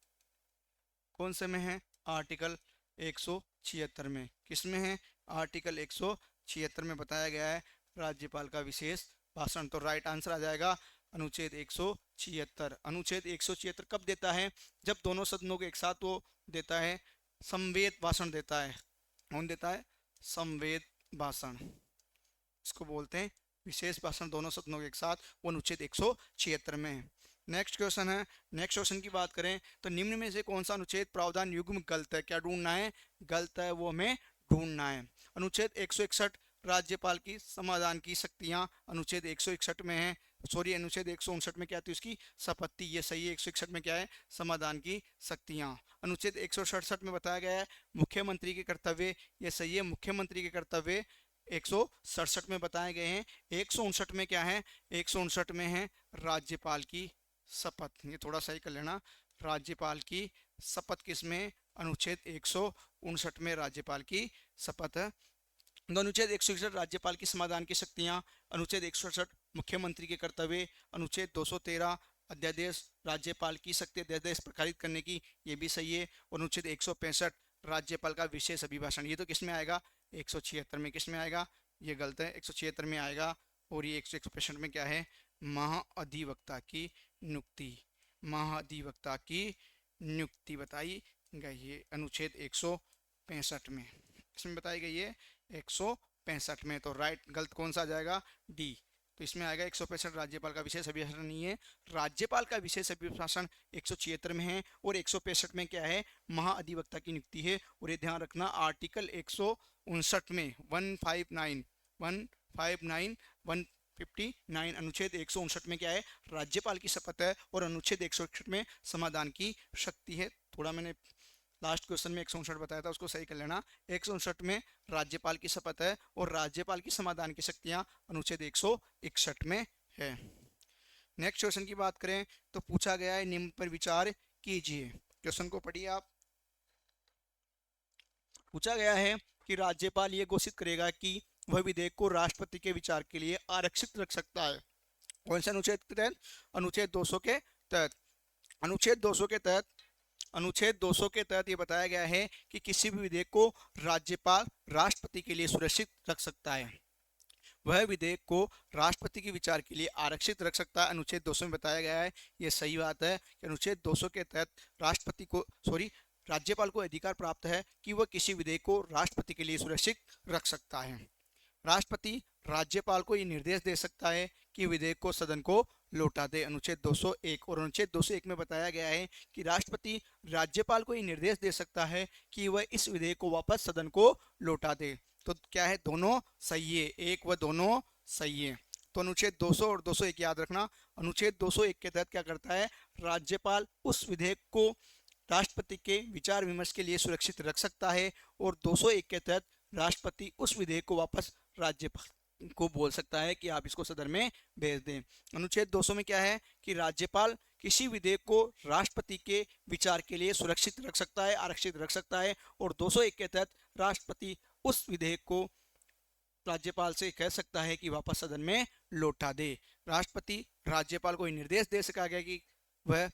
कौन से में है? आर्टिकल 176 में। किस में है? आर्टिकल 176 में बताया गया है राज्यपाल का विशेष भाषण। तो राइट आंसर आ जाएगा अनुच्छेद 176। अनुच्छेद 176 कब देता है? जब दोनों सदनों को एक साथ वो देता है, संवेद भाषण देता है। कौन देता है? संवेद भाषण, इसको बोलते हैं विशेष भाषण, दोनों सदनों के एक साथ, वो अनुच्छेद 176 में है। नेक्स्ट क्वेश्चन है, नेक्स्ट क्वेश्चन की बात करें तो निम्न में से कौन सा अनुच्छेद प्रावधान युग्म गलत है? क्या ढूंढना है? गलत है, वो हमें ढूंढना है। अनुच्छेद 161 राज्यपाल की समाधान की शक्तियां अनुच्छेद 161 में है, सॉरी अनुच्छेद 159 में क्या थी? उसकी संपत्ति, ये सही है। 161 में क्या है? समाधान की शक्तियां। अनुच्छेद 167 में बताया गया है मुख्यमंत्री के कर्तव्य, ये सही है। मुख्यमंत्री के कर्तव्य 167 में बताए गए हैं। 159 में क्या है? 159 में है राज्यपाल की शपथ। ये थोड़ा सही कर लेना, राज्यपाल की शपथ किस में? अनुच्छेद 159 में राज्यपाल की शपथ है। अनुच्छेद 161 राज्यपाल की समाधान की शक्तियां, अनुच्छेद 167 मुख्यमंत्री के कर्तव्य, अनुच्छेद 213 अध्यादेश राज्यपाल की शक्ति अध्यादेश प्रकाशित करने की, ये भी सही है। और अनुच्छेद 165 राज्यपाल का विशेष अभिभाषण, ये तो किस में आएगा? 176 में। किस में आएगा? ये गलत है, 176 में आएगा। और ये 165 में क्या है? महाअधिवक्ता की नियुक्ति, महाअधिवक्ता की नियुक्ति बताई गई है अनुच्छेद 165 में। इसमें बताई गई है 165 में। तो राइट, गलत कौन सा आ जाएगा? डी। तो इसमें आएगा 165 राज्यपाल का विशेष अभिभाषण नहीं है। राज्यपाल का विशेष अभिभाषण 176 में है, और 165 में क्या है? महाअधिवक्ता की नियुक्ति है। और ये ध्यान रखना, आर्टिकल 159 में 159 159 अनुच्छेद 159 में क्या है? राज्यपाल की शपथ है। और अनुच्छेद 161 में समाधान की शक्ति है। थोड़ा मैंने लास्ट क्वेश्चन में 159 बताया था, उसको सही कर लेना। 159 में राज्यपाल की शपथ है, और राज्यपाल की समाधान की शक्तियां अनुच्छेद 161 में है। नेक्स्ट क्वेश्चन की बात करें तो पूछा गया है निम्न पर विचार कीजिए। क्वेश्चन को पढ़िए आप। पूछा गया है कि राज्यपाल ये घोषित करेगा कि वह विधेयक को राष्ट्रपति के विचार के लिए आरक्षित रख सकता है। कौन से अनुच्छेद के तहत? अनुच्छेद 200 के तहत। अनुच्छेद 200 के तहत, अनुच्छेद 200 के तहत ये बताया गया है कि किसी भी विधेयक को राज्यपाल राष्ट्रपति के लिए सुरक्षित रख सकता है। वह विधेयक को राष्ट्रपति के विचार के लिए आरक्षित रख सकता है, अनुच्छेद 200 में बताया गया है। यह सही बात है कि अनुच्छेद 200 के तहत राष्ट्रपति को राज्यपाल को अधिकार प्राप्त है कि वह किसी विधेयक को राष्ट्रपति के लिए सुरक्षित रख सकता है। राष्ट्रपति राज्यपाल को ये निर्देश दे सकता है कि विधेयक को सदन को लौटा दे, अनुच्छेद 201। और अनुच्छेद 201 में बताया गया है कि राष्ट्रपति राज्यपाल को ये निर्देश दे सकता है कि वह इस विधेयक को वापस सदन को लौटा दे। तो क्या है? दोनों सही है, एक व दोनों सही है। तो अनुच्छेद 200 और 201 याद रखना। अनुच्छेद 201 के तहत क्या करता है? राज्यपाल उस विधेयक को राष्ट्रपति के विचार विमर्श के लिए सुरक्षित रख सकता है। और 201 के तहत राष्ट्रपति उस विधेयक को वापस राज्यपाल को बोल सकता है कि आप इसको सदन में भेज दें। अनुच्छेद 200 में क्या है कि राज्यपाल किसी विधेयक को राष्ट्रपति के विचार के लिए सुरक्षित रख सकता है, आरक्षित रख सकता है। और 201 के तहत राष्ट्रपति उस विधेयक को राज्यपाल से कह सकता है कि वापस सदन में लौटा दे। राष्ट्रपति राज्यपाल को निर्देश दे सका गया कि वह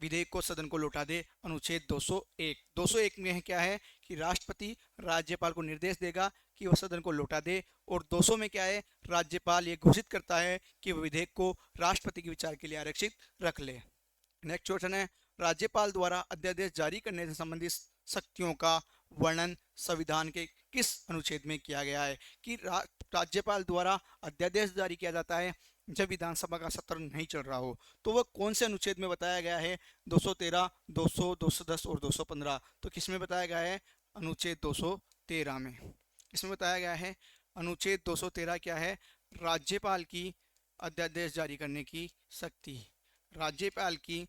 विधेयक को सदन को लौटा दे। अनुच्छेद 201, 201 में है क्या है कि राष्ट्रपति राज्यपाल को निर्देश देगा कि वह सदन को लौटा दे, और 200 में क्या है, राज्यपाल ये घोषित करता है कि वह विधेयक को राष्ट्रपति के विचार के लिए आरक्षित रख ले। नेक्स्ट क्वेश्चन है, राज्यपाल द्वारा अध्यादेश जारी करने से संबंधित शक्तियों का वर्णन संविधान के किस अनुच्छेद में किया गया है? कि राज्यपाल द्वारा अध्यादेश जारी किया जाता है जब विधानसभा का सत्र नहीं चल रहा हो, तो वह कौन से अनुच्छेद में बताया गया है? 213, 200, 210 और 215। तो किस में बताया गया है? अनुच्छेद 213 में। इसमें बताया गया है अनुच्छेद 213 क्या है? राज्यपाल की अध्यादेश जारी करने की शक्ति। राज्यपाल की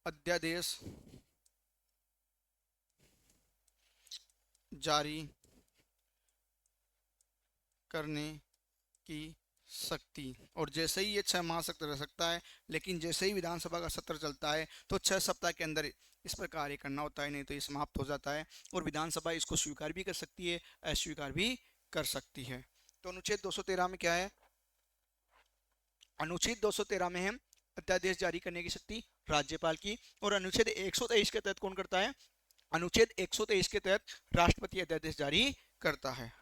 अध्यादेश जारी करने की शक्ति। और जैसे ही ये 6 माह सत्र रह सकता है, लेकिन जैसे ही विधानसभा का सत्र चलता है तो 6 सप्ताह के अंदर इस पर कार्य करना होता है, नहीं तो ये समाप्त हो जाता है और विधानसभा इसको स्वीकार भी कर सकती है, अस्वीकार भी कर सकती है। तो अनुच्छेद 213 में क्या है? अनुच्छेद 213 में है अध्यादेश जारी करने की शक्ति राज्यपाल की, और अनुच्छेद 123 के तहत कौन करता है? अनुच्छेद 123 के तहत राष्ट्रपति अध्यादेश जारी करता है।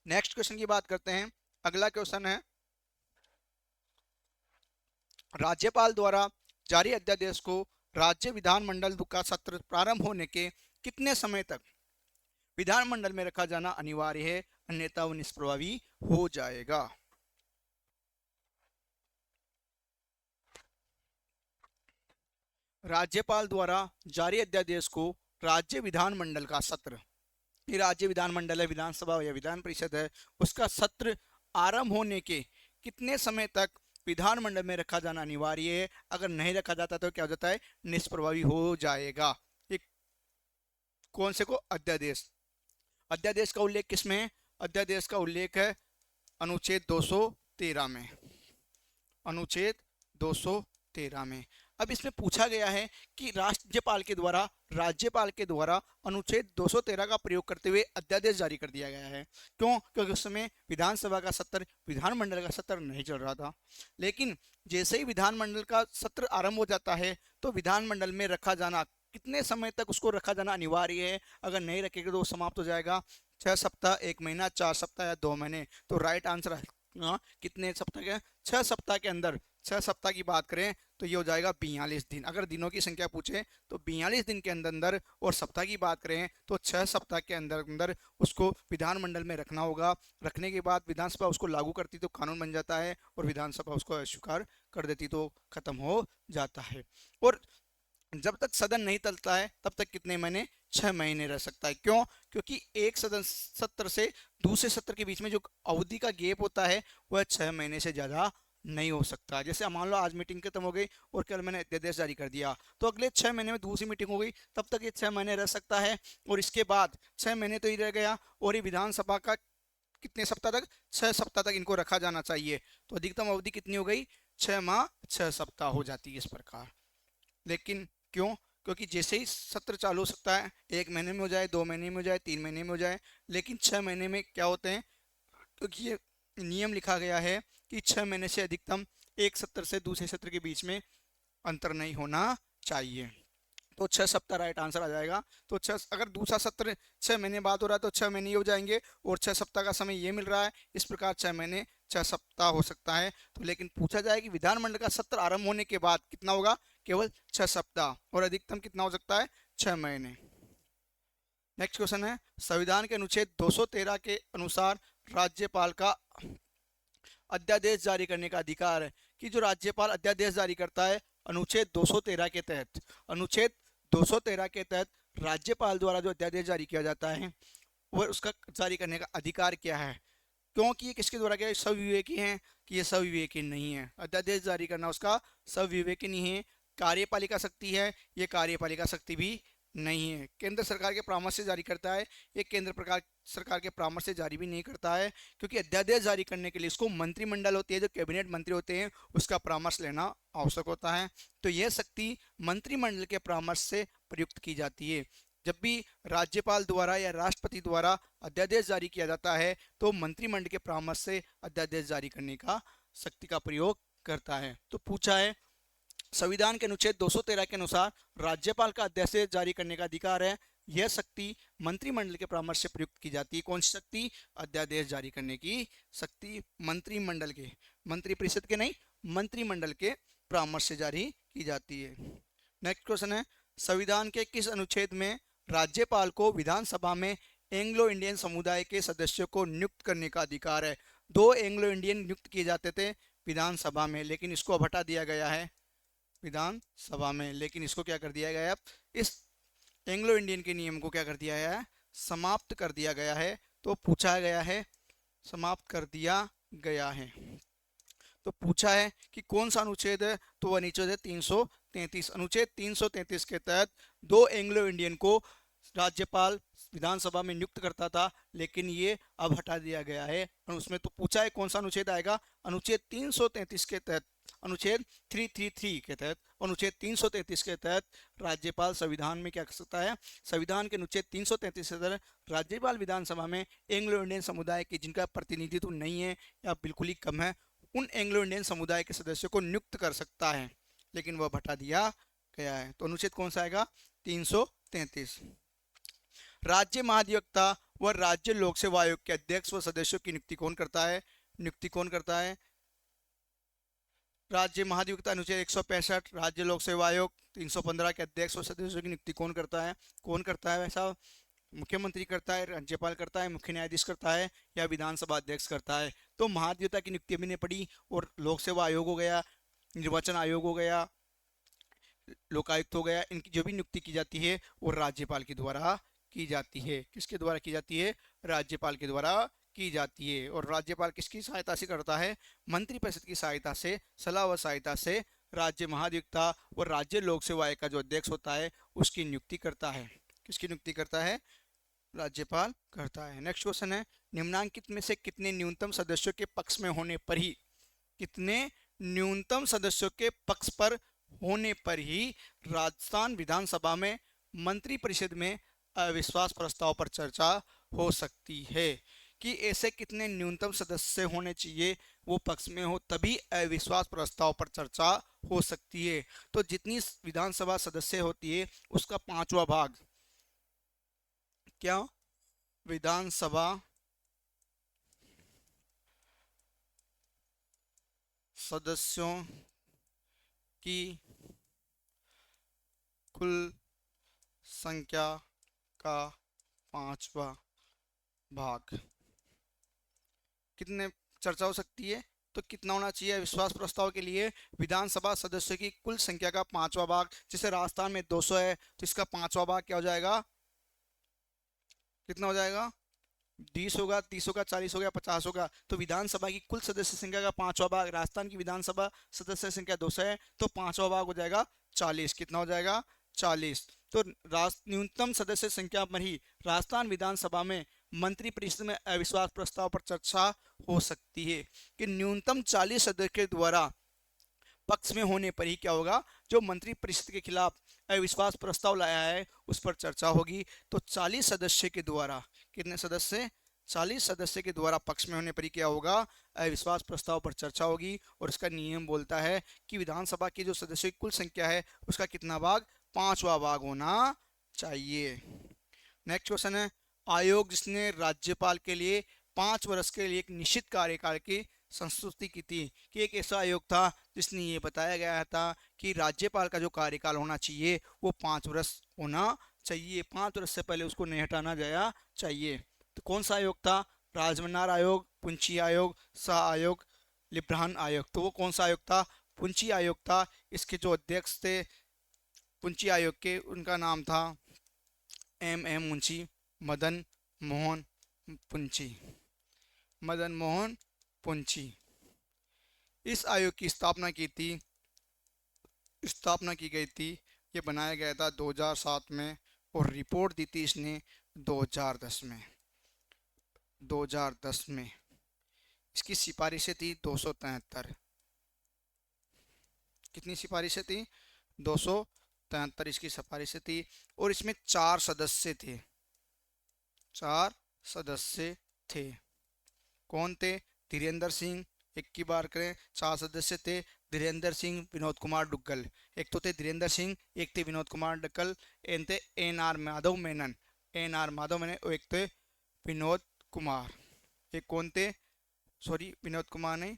नेक्स्ट क्वेश्चन की बात करते हैं। अगला क्वेश्चन है, राज्यपाल द्वारा जारी अध्यादेश को राज्य विधानमंडल का सत्र प्रारंभ होने के कितने समय तक विधानमंडल में रखा जाना अनिवार्य है, अन्यथा वह निष्प्रभावी हो जाएगा? राज्यपाल द्वारा जारी अध्यादेश को राज्य विधानमंडल का सत्र, राज्य विधानमंडल है, विधानसभा या विधान परिषद है, उसका सत्र आरंभ होने के कितने समय तक विधानमंडल में रखा जाना अनिवार्य है? अगर नहीं रखा जाता तो क्या हो जाता है? निष्प्रभावी हो जाएगा। एक कौन से को? अध्यादेश। अध्यादेश का उल्लेख किसमें है? अध्यादेश का उल्लेख है अनुच्छेद 213 में। अनुच्छेद 213 में। अब इसमें पूछा गया है कि राज्यपाल के द्वारा अनुच्छेद 213 का प्रयोग करते हुए अध्यादेश जारी कर दिया गया है। क्यों? क्योंकि उस समय विधानसभा का सत्र, विधानमंडल का सत्र नहीं चल रहा था। लेकिन जैसे ही विधानमंडल का सत्र आरंभ हो जाता है तो विधानमंडल में रखा जाना, कितने समय तक उसको रखा जाना अनिवार्य है? अगर नहीं रखेगा तो वो समाप्त हो जाएगा। 6 सप्ताह, 1 महीना, 4 सप्ताह या 2 महीने। तो राइट आंसर है कितने सप्ताह के? 6 सप्ताह के अंदर। 6 सप्ताह की बात करें तो ये हो जाएगा 42 दिन। अगर दिनों की संख्या पूछे तो 42 दिन के अंदर अंदर, और सप्ताह की बात करें तो 6 सप्ताह के अंदर अंदर उसको विधानमंडल में रखना होगा। रखने के बाद विधानसभा उसको लागू करती तो कानून बन जाता है, और विधानसभा उसको अस्वीकार कर देती तो खत्म हो जाता है। और जब तक सदन नहीं चलता है तब तक कितने महीने? 6 महीने रह सकता है। क्यों? क्योंकि एक सदन सत्र से दूसरे सत्र के बीच में जो अवधि का गैप होता है वह 6 महीने से ज़्यादा नहीं हो सकता। जैसे मान लो आज मीटिंग खत्म हो गई और कल मैंने अध्यादेश जारी कर दिया, तो अगले 6 महीने में दूसरी मीटिंग हो गई, तब तक ये 6 महीने रह सकता है। और इसके बाद 6 महीने तो ही रह गया, और ये विधानसभा का कितने सप्ताह तक? 6 सप्ताह तक इनको रखा जाना चाहिए। तो अधिकतम अवधि कितनी हो गई? 6 माह 6 सप्ताह हो जाती है इस प्रकार। लेकिन क्यों? क्योंकि जैसे ही सत्र चालू हो सकता है, 1 महीने में हो जाए, 2 महीने में हो जाए, 3 महीने में हो जाए, लेकिन 6 महीने में क्या होते हैं? क्योंकि ये नियम लिखा गया है कि 6 महीने से अधिकतम एक सत्र से दूसरे सत्र के बीच में अंतर नहीं होना चाहिए। तो 6 सप्ताह राइट आंसर आ जाएगा। तो 6, अगर दूसरा सत्र 6 महीने बाद हो रहा है तो 6 महीने हो जाएंगे, और 6 सप्ताह का समय ये मिल रहा है, इस प्रकार 6 महीने 6 सप्ताह हो सकता है। तो लेकिन पूछा जाए कि विधानमंडल का सत्र आरंभ होने के बाद कितना होगा? केवल 6 सप्ताह, और अधिकतम कितना हो सकता है? 6 महीने। नेक्स्ट क्वेश्चन है, संविधान के अनुच्छेद 213 के अनुसार राज्यपाल का अध्यादेश जारी करने का अधिकार है। कि जो राज्यपाल अध्यादेश जारी करता है अनुच्छेद 213 के तहत, अनुच्छेद 213 के तहत राज्यपाल द्वारा जो अध्यादेश जारी किया जाता है वह उसका जारी करने का अधिकार क्या है? क्योंकि ये किसके द्वारा क्या सविवेकी है? कि ये सविवेकी नहीं है। अध्यादेश जारी करना उसका सविवेकी नहीं है। कार्यपालिका शक्ति है, ये कार्यपालिका शक्ति भी नहीं है। केंद्र सरकार के परामर्श से जारी करता है, ये केंद्र सरकार के परामर्श से जारी भी नहीं करता है, क्योंकि अध्यादेश जारी करने के लिए इसको मंत्रिमंडल होती है, जो कैबिनेट मंत्री होते हैं, उसका परामर्श लेना आवश्यक होता है। तो यह शक्ति मंत्रिमंडल के परामर्श से प्रयुक्त की जाती है। जब भी राज्यपाल द्वारा या राष्ट्रपति द्वारा अध्यादेश जारी किया जाता है तो मंत्रिमंडल के परामर्श से अध्यादेश जारी करने का शक्ति का प्रयोग करता है। तो पूछा है संविधान के अनुच्छेद 213 के अनुसार राज्यपाल का अध्यादेश जारी करने का अधिकार है। यह शक्ति मंत्रिमंडल के परामर्श से प्रयुक्त की जाती है। कौन सी शक्ति? अध्यादेश जारी करने की शक्ति मंत्रिमंडल के, मंत्रिपरिषद के नहीं, मंत्रिमंडल के परामर्श से जारी की जाती है। नेक्स्ट क्वेश्चन है संविधान के किस अनुच्छेद में राज्यपाल को विधानसभा में एंग्लो इंडियन समुदाय के सदस्यों को नियुक्त करने का अधिकार है? 2 एंग्लो इंडियन नियुक्त किए जाते थे विधानसभा में, लेकिन इसको अब हटा दिया गया है विधानसभा में, लेकिन इसको क्या कर दिया गया है? इस एंग्लो इंडियन के नियम को क्या कर दिया है? समाप्त कर दिया गया है। तो पूछा गया है, समाप्त कर दिया गया है। तो पूछा है कि कौन सा अनुच्छेद है? तो वह अनुच्छेद है 333। अनुच्छेद 333 के तहत 2 एंग्लो इंडियन को राज्यपाल विधानसभा में नियुक्त करता था, लेकिन ये अब हटा दिया गया है। और उसमें तो पूछा है कौन सा अनुच्छेद आएगा? अनुच्छेद 333 के तहत, अनुच्छेद 333 के तहत, अनुच्छेद 333 के तहत राज्यपाल संविधान में क्या कर सकता है? संविधान के अनुच्छेद 333 के तहत राज्यपाल विधानसभा में एंग्लो इंडियन समुदाय के जिनका प्रतिनिधित्व नहीं है या बिल्कुल ही कम है, उन एंग्लो इंडियन समुदाय के सदस्यों को नियुक्त कर सकता है, लेकिन वह हटा दिया गया है। तो अनुच्छेद कौन सा आएगा? 333। राज्य महाधिवक्ता व राज्य लोक सेवा आयोग के अध्यक्ष व सदस्यों की नियुक्ति कौन करता है? नियुक्ति कौन करता है? राज्य महाधिवक्ता अनुच्छेद 165, राज्य लोक सेवा आयोग 315 के अध्यक्ष व सदस्यों की नियुक्ति कौन करता है? कौन करता है? वैसा मुख्यमंत्री करता है, राज्यपाल करता है, मुख्य न्यायाधीश करता है, या विधानसभा अध्यक्ष करता है? तो महाधिवक्ता की नियुक्ति अभी नहीं पड़ी, और लोक सेवा आयोग हो गया, निर्वाचन आयोग हो गया, लोकायुक्त हो गया, इनकी जो भी नियुक्ति की जाती है वो राज्यपाल के द्वारा की जाती है। किसके द्वारा की जाती है? राज्यपाल के द्वारा की जाती है। और राज्यपाल किसकी सहायता से करता है? मंत्रिपरिषद की सहायता से, सलाह व सहायता से राज्य महाधिवक्ता और राज्य लोक सेवा आयोग का जो अध्यक्ष होता है उसकी नियुक्ति करता है। किसकी नियुक्ति करता है? राज्यपाल करता है। नेक्स्ट क्वेश्चन है निम्नांकित में से कितने न्यूनतम सदस्यों के पक्ष में होने पर ही, कितने न्यूनतम सदस्यों के पक्ष पर होने पर ही राजस्थान विधानसभा में मंत्रिपरिषद में अविश्वास प्रस्ताव पर चर्चा हो सकती है? कि ऐसे कितने न्यूनतम सदस्य होने चाहिए वो पक्ष में हो, तभी अविश्वास प्रस्ताव पर चर्चा हो सकती है। तो जितनी विधानसभा सदस्य होती है उसका 5वां भाग, क्या? विधानसभा सदस्यों की कुल संख्या का 5वां भाग कितने चर्चा हो सकती है? तो कितना होना चाहिए विश्वास प्रस्ताव के लिए? विधानसभा सदस्यों की कुल संख्या का 5वां भाग। जैसे राजस्थान में 200 है तो इसका 5वां भाग क्या हो जाएगा? कितना हो जाएगा? 20 होगा, 30 होगा, 40 होगा, 50 होगा। तो विधानसभा की कुल सदस्य संख्या का 5वां भाग, राजस्थान की विधानसभा सदस्य संख्या 200 है तो 5वां भाग हो जाएगा 40। कितना हो जाएगा? 40। तो न्यूनतम सदस्य संख्या पर ही राजस्थान विधानसभा में मंत्रिपरिषद में अविश्वास प्रस्ताव पर चर्चा हो सकती है। कि न्यूनतम 40 सदस्य के द्वारा पक्ष में होने पर ही क्या होगा? जो मंत्रिपरिषद के खिलाफ अविश्वास प्रस्ताव लाया है उस पर चर्चा होगी। तो 40 सदस्य के द्वारा, कितने सदस्य? 40 सदस्य के द्वारा पक्ष में होने पर ही क्या होगा? अविश्वास प्रस्ताव पर चर्चा होगी। और इसका नियम बोलता है कि विधानसभा की जो सदस्यों की कुल संख्या है उसका कितना भाग? 5वां भाग होना चाहिए। नेक्स्ट क्वेश्चन है आयोग जिसने राज्यपाल के लिए 5 वर्ष के लिए एक निश्चित कार्यकाल की संस्तुति की थी। कि एक ऐसा आयोग था जिसने ये बताया गया था कि राज्यपाल का जो कार्यकाल होना चाहिए वो 5 वर्ष होना चाहिए, 5 वर्ष से पहले उसको नहीं हटाना जाया चाहिए। तो कौन सा आयोग था? राजमन्नार आयोग, पुंछी आयोग, शाह आयोग, लिब्रान आयोग। तो वो कौन सा आयोग था? पुंछी आयोग था। इसके जो अध्यक्ष थे पुंछी आयोग के, उनका नाम था M मुंशी, मदन मोहन पुंछी, मदन मोहन पुंछी। इस आयोग की स्थापना की गई थी, ये बनाया गया था 2007 में और रिपोर्ट दी थी इसने 2010 में। इसकी सिफारिशें थी 273। कितनी सिफारिशें थी? 273 इसकी सिफारिशें थी। और इसमें 4 सदस्य थे। कौन थे? धीरेन्द्र सिंह, एक की बार करें, 4 सदस्य थे। धीरेन्द्र सिंह, विनोद कुमार डुग्गल। एक तो थे धीरेन्द्र सिंह, एक थे विनोद कुमार डुग्गल, एक थे N R Madhav Menon, N R Madhav Menon, और एक थे विनोद कुमार। एक कौन थे, सॉरी विनोद कुमार नहीं,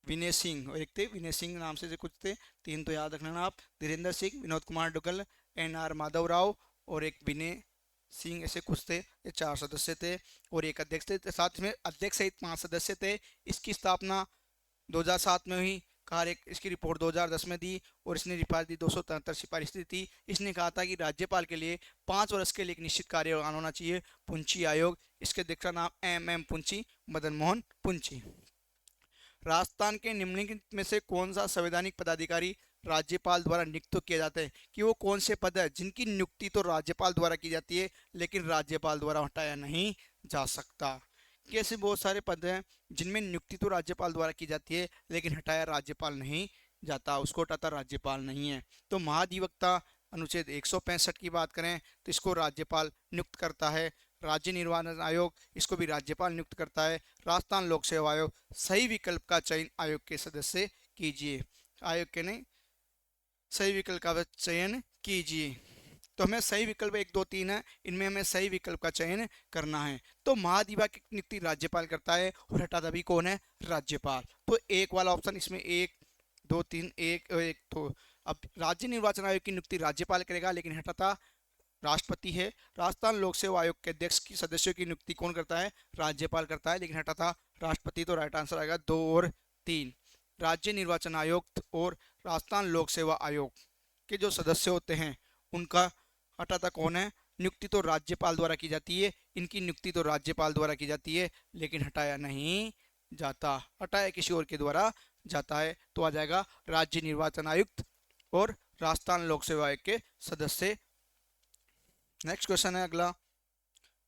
विनय सिंह, और एक थे विनय सिंह नाम से कुछ थे। तीन तो याद रखना आप, धीरेन्द्र सिंह, विनोद कुमार डुग्गल, एन आर माधव राव और एक विनय सिंह, ऐसे कुछ थे। ये 4 सदस्य थे और एक अध्यक्ष थे, साथ में अध्यक्ष सहित 5 सदस्य थे। इसकी स्थापना 2007 में हुई। कार्य इसकी रिपोर्ट 2010 में दी और इसने रिपोर्ट दी, 273 सिफारिशें थी। इसने कहा था कि राज्यपाल के लिए 5 वर्ष के लिए एक निश्चित कार्यकाल होना चाहिए, पुंची आयोग। इसके अध्यक्ष का नाम एम पुंची, मदन मोहन पुंची। राजस्थान के निम्नलिखित में से कौन सा संवैधानिक पदाधिकारी राज्यपाल द्वारा नियुक्त किया जाता है, कि वो कौन से पद है जिनकी नियुक्ति तो राज्यपाल द्वारा की जाती है लेकिन राज्यपाल द्वारा हटाया नहीं जा सकता। कैसे बहुत सारे पद हैं जिनमें नियुक्ति तो राज्यपाल द्वारा की जाती है लेकिन हटाया राज्यपाल नहीं जाता, उसको हटाता राज्यपाल नहीं है। तो महाधिवक्ता अनुच्छेद 165 की बात करें तो इसको राज्यपाल नियुक्त करता है। राज्य निर्वाचन आयोग, इसको भी राज्यपाल नियुक्त करता है। राजस्थान लोक सेवा आयोग, सही विकल्प का चयन आयोग के सदस्य कीजिए। आयोग के नहीं, सही विकल्प का चयन कीजिए। तो हमें सही विकल्प 1 2 3 है, इनमें हमें सही विकल्प का चयन करना है। तो महाधिवक्ता की नियुक्ति राज्यपाल करता है और हटाता भी कौन है, राज्यपाल। तो एक वाला ऑप्शन इसमें 1 2 3 1 और 1 तो अब राज्य निर्वाचन आयोग की नियुक्ति राज्यपाल करेगा लेकिन हटाता राष्ट्रपति है। राजस्थान लोक सेवा आयोग के अध्यक्ष की सदस्यों की नियुक्ति कौन करता है, राज्यपाल करता है लेकिन हटाता राष्ट्रपति। तो राइट आंसर आएगा 2 और 3। राज्य निर्वाचन आयोग और राजस्थान लोक सेवा आयोग के जो सदस्य होते हैं उनका हटाता कौन है, नियुक्ति तो राज्यपाल द्वारा की जाती है, इनकी नियुक्ति तो राज्यपाल द्वारा की जाती है लेकिन हटाया नहीं जाता, हटाया किसी और के द्वारा जाता है। तो आ जाएगा राज्य निर्वाचन आयुक्त और राजस्थान लोक सेवा आयोग के सदस्य। नेक्स्ट क्वेश्चन है अगला,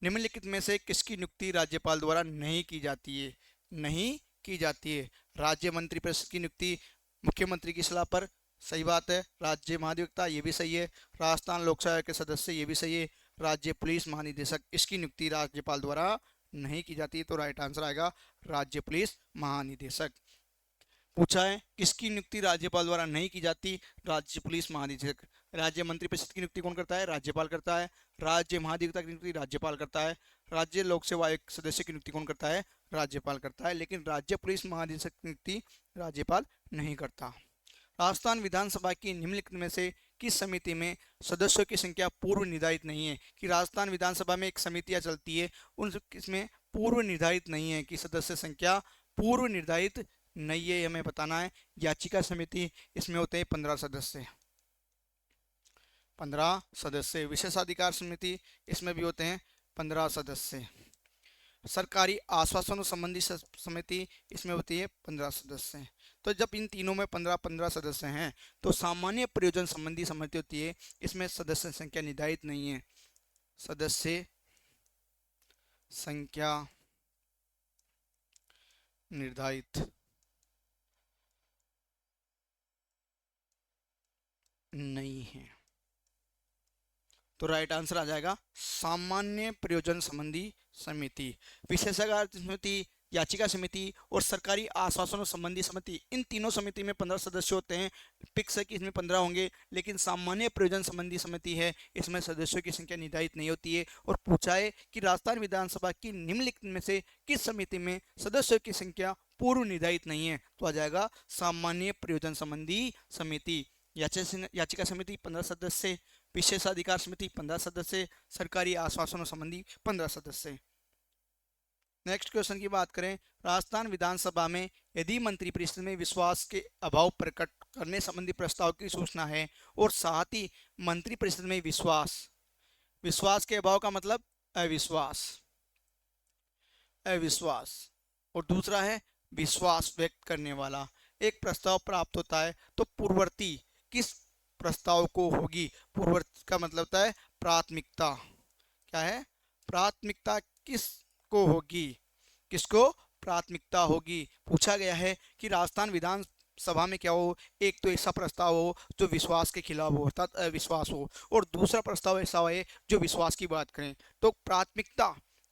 निम्नलिखित में से किसकी नियुक्ति राज्यपाल द्वारा नहीं की जाती है, नहीं की जाती है। राज्य मंत्री परिषद की नियुक्ति मुख्यमंत्री की सलाह पर, सही बात है। राज्य महाधिवक्ता, ये भी सही है। राजस्थान लोक सेवा के सदस्य, ये भी सही है। राज्य पुलिस महानिदेशक, इसकी नियुक्ति राज्यपाल द्वारा नहीं की जाती, तो राइट आंसर आएगा राज्य पुलिस महानिदेशक। पूछा है किसकी नियुक्ति राज्यपाल द्वारा नहीं की जाती, राज्य पुलिस महानिदेशक। राज्य मंत्री परिषद की नियुक्ति कौन करता है, राज्यपाल करता है। राज्य महाधिवक्ता की नियुक्ति राज्यपाल करता है। राज्य लोक सेवा आयोग सदस्य की नियुक्ति कौन करता है, राज्यपाल करता है। लेकिन राज्य पुलिस महानिदेशक की नियुक्ति राज्यपाल नहीं करता। राजस्थान विधानसभा की निम्नलिखित में से किस समिति में सदस्यों की संख्या पूर्व निर्धारित नहीं है, कि राजस्थान विधानसभा में एक समितियां चलती है उन इसमें पूर्व निर्धारित नहीं है, कि सदस्य संख्या पूर्व निर्धारित नहीं है, हमें बताना है। याचिका समिति, इसमें होते हैं 15 सदस्य, 15 सदस्य। विशेषाधिकार समिति, इसमें भी होते हैं 15 सदस्य। सरकारी आश्वासनों संबंधी समिति, इसमें होती है 15 सदस्य। तो जब इन तीनों में 15-15 सदस्य हैं तो सामान्य प्रयोजन संबंधी समिति होती है, इसमें सदस्य संख्या निर्धारित नहीं है, सदस्य संख्या निर्धारित नहीं है। तो राइट आंसर आ जाएगा सामान्य प्रयोजन संबंधी समिति। विशेषाधिकार समिति, याचिका समिति और सरकारी आश्वासनों संबंधी समिति, इन तीनों समिति में 15 सदस्य होते हैं। फिक्स है कि इसमें 15 होंगे, लेकिन सामान्य प्रयोजन संबंधी समिति है, इसमें सदस्यों की संख्या निर्धारित नहीं होती है। और पूछा है कि राजस्थान विधानसभा की निम्नलिखित में से किस समिति में सदस्यों की संख्या पूर्व निर्धारित नहीं है, तो आ जाएगा सामान्य प्रयोजन संबंधी समिति। याचिका समिति 15 सदस्य, विशेषाधिकार समिति 15 सदस्य, सरकारी आश्वासनों संबंधी 15 सदस्य। नेक्स्ट क्वेश्चन की बात करें, राजस्थान विधानसभा में यदि मंत्रिपरिषद में विश्वास के अभाव प्रकट करने संबंधी प्रस्ताव की सूचना है और साथ ही मंत्रिपरिषद में विश्वास के अभाव का मतलब अविश्वास, और दूसरा है विश्वास व्यक्त करने वाला, एक प्रस्ताव प्राप्त होता है तो पूर्ववर्ती किस प्रस्ताव को होगी, पूर्ववर्ती का मतलब होता है प्राथमिकता। क्या है, प्राथमिकता किस को होगी, किसको प्राथमिकता होगी। पूछा गया है कि राजस्थान विधानसभा में क्या हो, एक तो ऐसा प्रस्ताव हो जो विश्वास के खिलाफ हो अर्थात अविश्वास हो, और दूसरा प्रस्ताव ऐसा हो जो विश्वास की बात करें। तो प्राथमिकता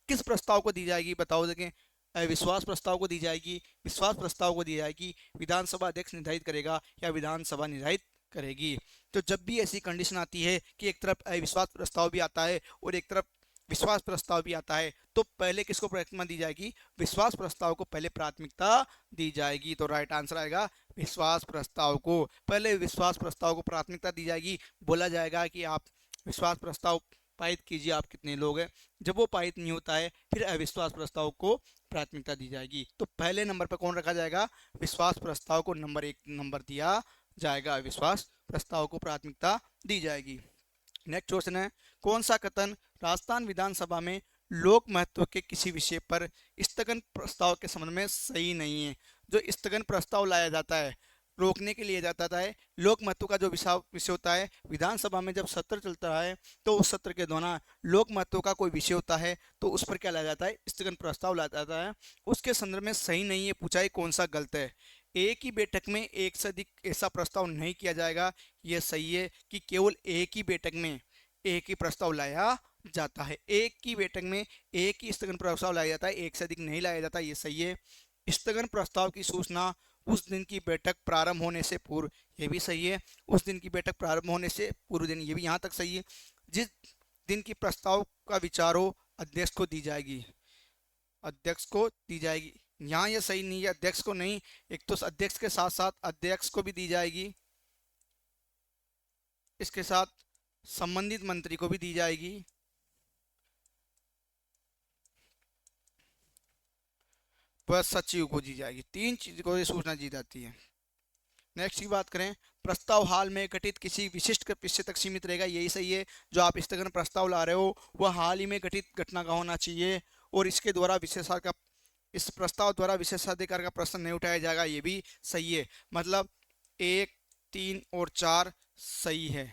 किस प्रस्ताव को दी जाएगी, बताओ देखें। अविश्वास प्रस्ताव को दी जाएगी, विश्वास प्रस्ताव को दी जाएगी, विधानसभा अध्यक्ष निर्धारित करेगा या विधानसभा निर्धारित करेगी। तो जब भी ऐसी कंडीशन आती है कि एक तरफ अविश्वास प्रस्ताव भी आता है और एक तरफ विश्वास प्रस्ताव भी आता है, तो पहले किसको प्राथमिकता दी जाएगी? विश्वास प्रस्ताव को पहले प्राथमिकता दी जाएगी। तो राइट आंसर आएगा विश्वास प्रस्ताव को पहले, विश्वास प्रस्ताव को प्राथमिकता दी जाएगी। बोला जाएगा कि आप विश्वास प्रस्ताव पारित कीजिए, आप कितने लोग हैं। जब वो पारित नहीं होता है फिर अविश्वास प्रस्ताव को प्राथमिकता दी जाएगी। तो पहले नंबर पर कौन रखा जाएगा? विश्वास प्रस्ताव को नंबर 1 नंबर दिया जाएगा, अविश्वास प्रस्ताव को प्राथमिकता दी जाएगी। नेक्स्ट क्वेश्चन है, कौन सा कथन राजस्थान विधानसभा में लोक महत्व के किसी विषय पर स्थगन प्रस्ताव के संबंध में सही नहीं है? जो स्थगन प्रस्ताव लाया जाता है रोकने के लिए जाता है, लोक महत्व का जो विषय होता है, विधानसभा में जब सत्र चलता है तो उस सत्र के दौरान लोक महत्व का कोई विषय होता है तो उस पर क्या लाया जाता है? स्थगन प्रस्ताव लाया जाता है। उसके संदर्भ में सही नहीं है पूछा है, कौन सा गलत है? एक ही बैठक में एक से अधिक ऐसा प्रस्ताव नहीं किया जाएगा, यह सही है कि केवल एक ही बैठक में एक ही प्रस्ताव लाया जाता है। एक ही बैठक में एक ही स्थगन प्रस्ताव लाया जाता है, एक से अधिक नहीं लाया जाता, ये सही है। स्थगन प्रस्ताव की सूचना उस दिन की बैठक प्रारंभ होने से पूर्व, ये भी सही है। उस दिन की बैठक प्रारंभ होने से पूर्व दिन, ये भी यहाँ तक सही है। जिस दिन की प्रस्ताव का विचार हो अध्यक्ष को दी जाएगी, अध्यक्ष को दी जाएगी। यहाँ ये सही नहीं है, अध्यक्ष को नहीं, एक तो अध्यक्ष के साथ साथ अध्यक्ष को भी दी जाएगी, इसके साथ संबंधित मंत्री को भी दी जाएगी, वह सचिव को दी जाएगी। 3 चीज को ये सूचना दी जाती है। नेक्स्ट की बात करें, प्रस्ताव हाल में घटित किसी विशिष्ट विषय तक सीमित रहेगा, यही सही है। जो आप स्थगन प्रस्ताव ला रहे हो वह हाल ही में घटित घटना का होना चाहिए और इसके द्वारा विशेषाधिकार का, इस प्रस्ताव द्वारा विशेषाधिकार का प्रश्न नहीं उठाया जाएगा, ये भी सही है। मतलब 1, 3 और 4 सही है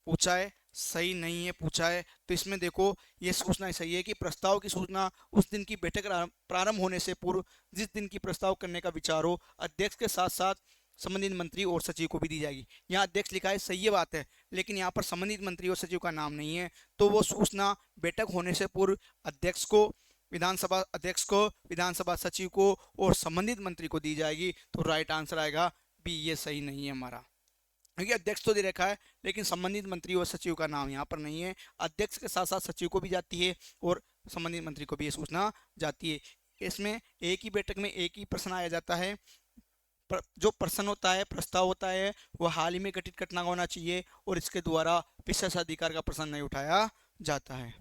पूछा है, सही नहीं है पूछा है। तो इसमें देखो ये सूचना सही है कि प्रस्ताव की सूचना उस दिन की बैठक प्रारंभ होने से पूर्व जिस दिन की प्रस्ताव करने का विचार हो अध्यक्ष के साथ साथ संबंधित मंत्री और सचिव को भी दी जाएगी। यहाँ अध्यक्ष लिखा है, सही है बात है, लेकिन यहाँ पर संबंधित मंत्री और सचिव का नाम नहीं है, तो वो सूचना बैठक होने से पूर्व अध्यक्ष को, विधानसभा अध्यक्ष को, विधानसभा सचिव को और संबंधित मंत्री को दी जाएगी। तो राइट आंसर आएगा बी, ये सही नहीं है हमारा, क्योंकि अध्यक्ष तो दे रखा है लेकिन संबंधित मंत्री और सचिव का नाम यहाँ पर नहीं है। अध्यक्ष के साथ साथ सचिव को भी जाती है और संबंधित मंत्री को भी ये सूचना जाती है। इसमें एक ही बैठक में एक ही प्रश्न आया जाता है, जो प्रश्न होता है, प्रस्ताव होता है, वह हाल ही में घटित घटना होना चाहिए और इसके द्वारा विशेषाधिकार का प्रश्न नहीं उठाया जाता है।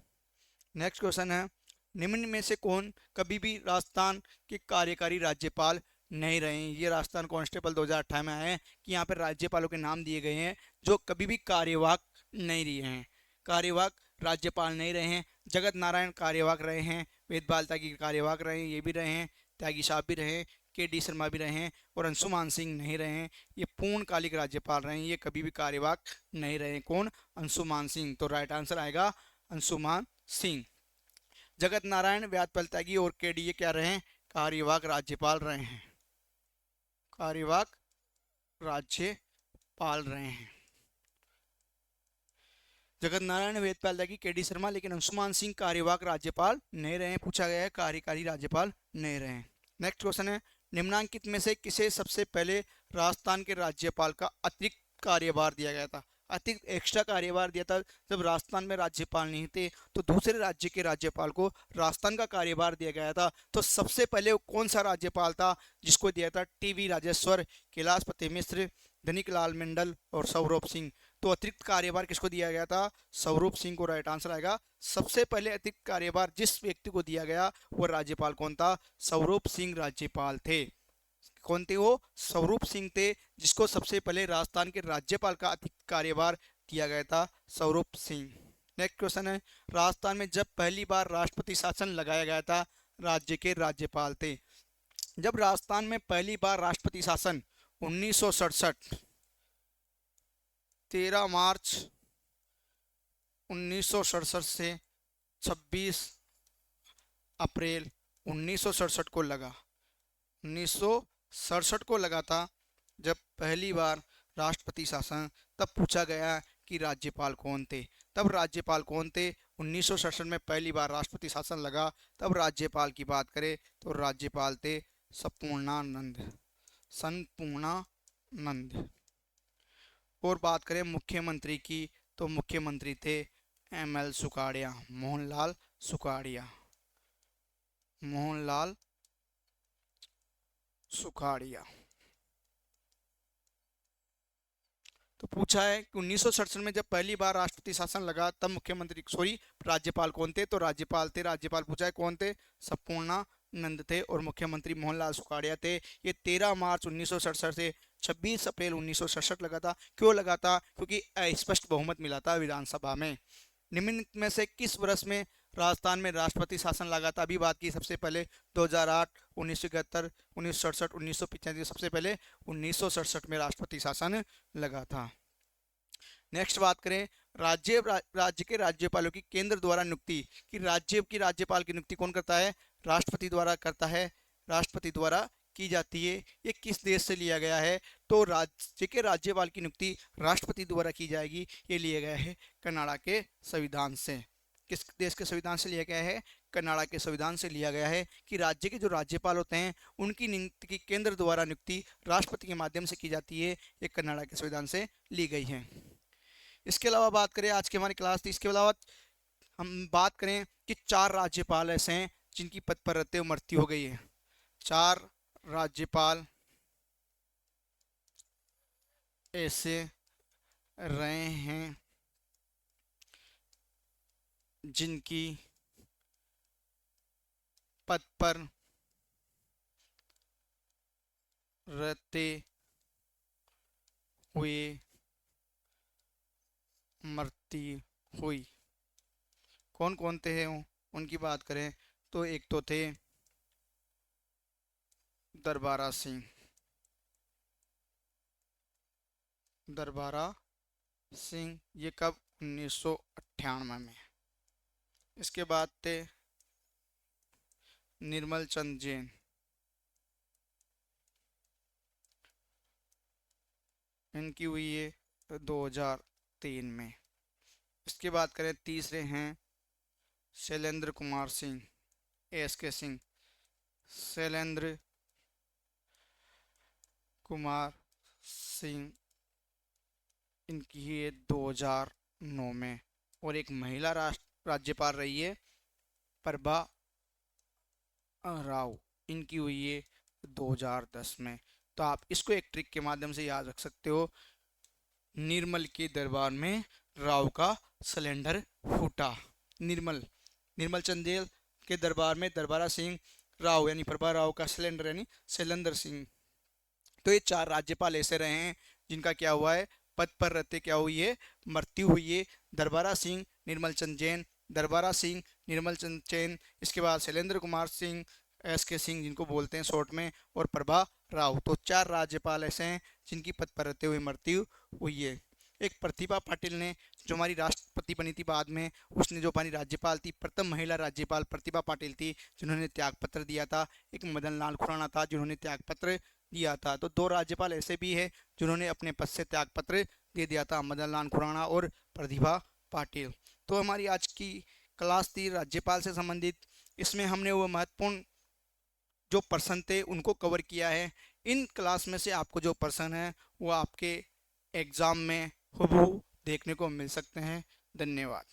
नेक्स्ट क्वेश्चन है, निम्न में से कौन कभी भी राजस्थान के कार्यकारी राज्यपाल नहीं रहे? ये राजस्थान कांस्टेबल 2018 में आए हैं कि यहाँ पर राज्यपालों के नाम दिए गए हैं जो कभी भी कार्यवाहक नहीं रहे हैं। कार्यवाहक राज्यपाल नहीं रहे हैं। जगत नारायण कार्यवाहक रहे हैं, वेदपाल त्यागी कार्यवाहक रहे हैं, ये भी रहे हैं, त्यागी साहब भी रहे हैं, के.डी. शर्मा भी रहे हैं और अंशुमान सिंह नहीं रहे हैं। ये पूर्णकालिक राज्यपाल रहे हैं, ये कभी भी कार्यवाहक नहीं रहे हैं। कौन? अंशुमान सिंह। तो राइट आंसर आएगा अंशुमान सिंह। जगत नारायण, वेदपाल त्यागी और के.डी. ये क्या रहे हैं? कार्यवाहक राज्यपाल रहे हैं, कार्यवाहक राज्यपाल रहे हैं। जगत नारायण, वेदपाल त्यागी, के.डी. शर्मा, लेकिन अंशुमान सिंह कार्यवाहक राज्यपाल नहीं रहे हैं। पूछा गया है कार्यकारी राज्यपाल नहीं रहे हैं। नेक्स्ट क्वेश्चन है, निम्नांकित में से किसे सबसे पहले राजस्थान के राज्यपाल का अतिरिक्त कार्यभार दिया गया था? अतिरिक्त एक्स्ट्रा कार्यभार दिया था जब राजस्थान में राज्यपाल नहीं थे तो दूसरे राज्य के राज्यपाल को राजस्थान का कार्यभार दिया गया था। तो सबसे पहले कौन सा राज्यपाल था जिसको दिया था? टी.वी. राजेश्वर, कैलाशपति मिश्र, धनिक लाल मंडल और स्वरूप सिंह। तो अतिरिक्त कार्यभार किसको दिया गया था? स्वरूप सिंह को राइट आंसर आएगा। सबसे पहले अतिरिक्त कार्यभार जिस व्यक्ति को दिया गया वो राज्यपाल कौन था? स्वरूप सिंह राज्यपाल थे। कौन थे वो? स्वरूप सिंह थे, जिसको सबसे पहले राजस्थान के राज्यपाल का अतिरिक्त कार्यभार दिया गया था, स्वरूप सिंह। नेक्स्ट क्वेश्चन है, राजस्थान में जब पहली बार राष्ट्रपति शासन लगाया गया था राज्य के राज्यपाल थे? जब राजस्थान में पहली बार राष्ट्रपति शासन 1967, 13 मार्च 1967 से 26 अप्रैल 1967 को लगा। 1967 को लगा था जब पहली बार राष्ट्रपति शासन। तब पूछा गया कि राज्यपाल कौन थे? तब राज्यपाल कौन थे? 1967 में पहली बार राष्ट्रपति शासन लगा, तब राज्यपाल की बात करें तो राज्यपाल थे संपूर्णानंद, संपूर्णानंद। और बात करें मुख्यमंत्री की तो मुख्यमंत्री थे एम.एल. सुखाड़िया, मोहनलाल सुखाड़िया, मोहनलाल सुखाड़िया। तो पूछा है कि 1967 में जब पहली बार राष्ट्रपति शासन लगा तब मुख्यमंत्री राज्यपाल कौन थे? तो राज्यपाल पूछा है कौन थे? संपूर्णानंद थे। और मुख्यमंत्री मोहनलाल सुखाड़िया थे। ये 13 मार्च 1967 से 26 अप्रैल 1967 लगा था। क्यों लगा था? क्योंकि स्पष्ट बहुमत मिला था विधानसभा में। निम्नलिखित में से किस वर्ष में राजस्थान में राष्ट्रपति शासन लगा था? अभी बात की सबसे पहले 2008, 1971, 1967, 1995। सबसे पहले 1967 में राष्ट्रपति शासन लगा था। नेक्स्ट बात करें राज्य के राज्यपालों की केंद्र द्वारा नियुक्ति कि राज्य की राज्यपाल की नियुक्ति कौन करता है? राष्ट्रपति द्वारा करता है, राष्ट्रपति द्वारा की जाती है। ये किस देश से लिया गया है? तो राज्य के राज्यपाल की नियुक्ति राष्ट्रपति द्वारा की जाएगी। ये लिया गया है कनाडा के संविधान से। किस देश के संविधान से लिया गया है? कनाडा के संविधान से लिया गया है कि राज्य के जो राज्यपाल होते हैं उनकी नियुक्ति की केंद्र द्वारा नियुक्ति राष्ट्रपति के माध्यम से की जाती है। ये कनाडा के संविधान से ली गई है। इसके अलावा बात करें, आज की हमारी क्लास थी, इसके अलावा हम बात करें कि 4 राज्यपाल ऐसे हैं जिनकी पद पर रहते हुए मृत्यु हो गई है। 4 राज्यपाल ऐसे रहे हैं जिनकी पद पर रहते हुए मृत्यु हुई। कौन कौन थे उनकी बात करें तो एक तो थे दरबारा सिंह, दरबारा सिंह, ये कब? 1998 में। इसके बाद थे निर्मल चंद जैन, इनकी हुई है 2003 में। इसके बाद करें तीसरे हैं शैलेंद्र कुमार सिंह, एस.के. सिंह, शैलेंद्र कुमार सिंह, इनकी है 2009 में। और एक महिला राज्यपाल रही है प्रभा राव, इनकी हुई है 2010 में। तो आप इसको एक ट्रिक के माध्यम से याद रख सकते हो, निर्मल के दरबार में राव का सिलेंडर फूटा। निर्मल चंदेल के दरबार में दरबारा सिंह, राव यानी प्रभा राव का सिलेंडर यानी शैलेंद्र सिंह। तो ये 4 राज्यपाल ऐसे रहे हैं जिनका क्या हुआ है? पद पर रहते क्या हुई है? मृत्यु हुई है। दरबारा सिंह, निर्मल चंद जैन, दरबारा सिंह, निर्मल चंद जैन, इसके बाद शैलेंद्र कुमार सिंह, एस.के. सिंह जिनको बोलते हैं शॉर्ट में, और प्रभा राव। तो 4 राज्यपाल ऐसे हैं जिनकी पद पर रहते हुए मृत्यु हुई है। एक प्रतिभा पाटिल ने, जो हमारी राष्ट्रपति बनी थी बाद में, उसने जो हमारी राज्यपाल थी, प्रथम महिला राज्यपाल प्रतिभा पाटिल थी जिन्होंने त्यागपत्र दिया था। एक मदन लाल खुराना था जिन्होंने त्यागपत्र दिया था। तो 2 राज्यपाल ऐसे भी है जिन्होंने अपने पद से त्यागपत्र दे दिया था, मदन लाल खुराना और प्रतिभा पाटिल। तो हमारी आज की क्लास थी राज्यपाल से संबंधित। इसमें हमने वो महत्वपूर्ण जो प्रश्न थे उनको कवर किया है। इन क्लास में से आपको जो प्रश्न है वो आपके एग्ज़ाम में हूबहू देखने को मिल सकते हैं। धन्यवाद।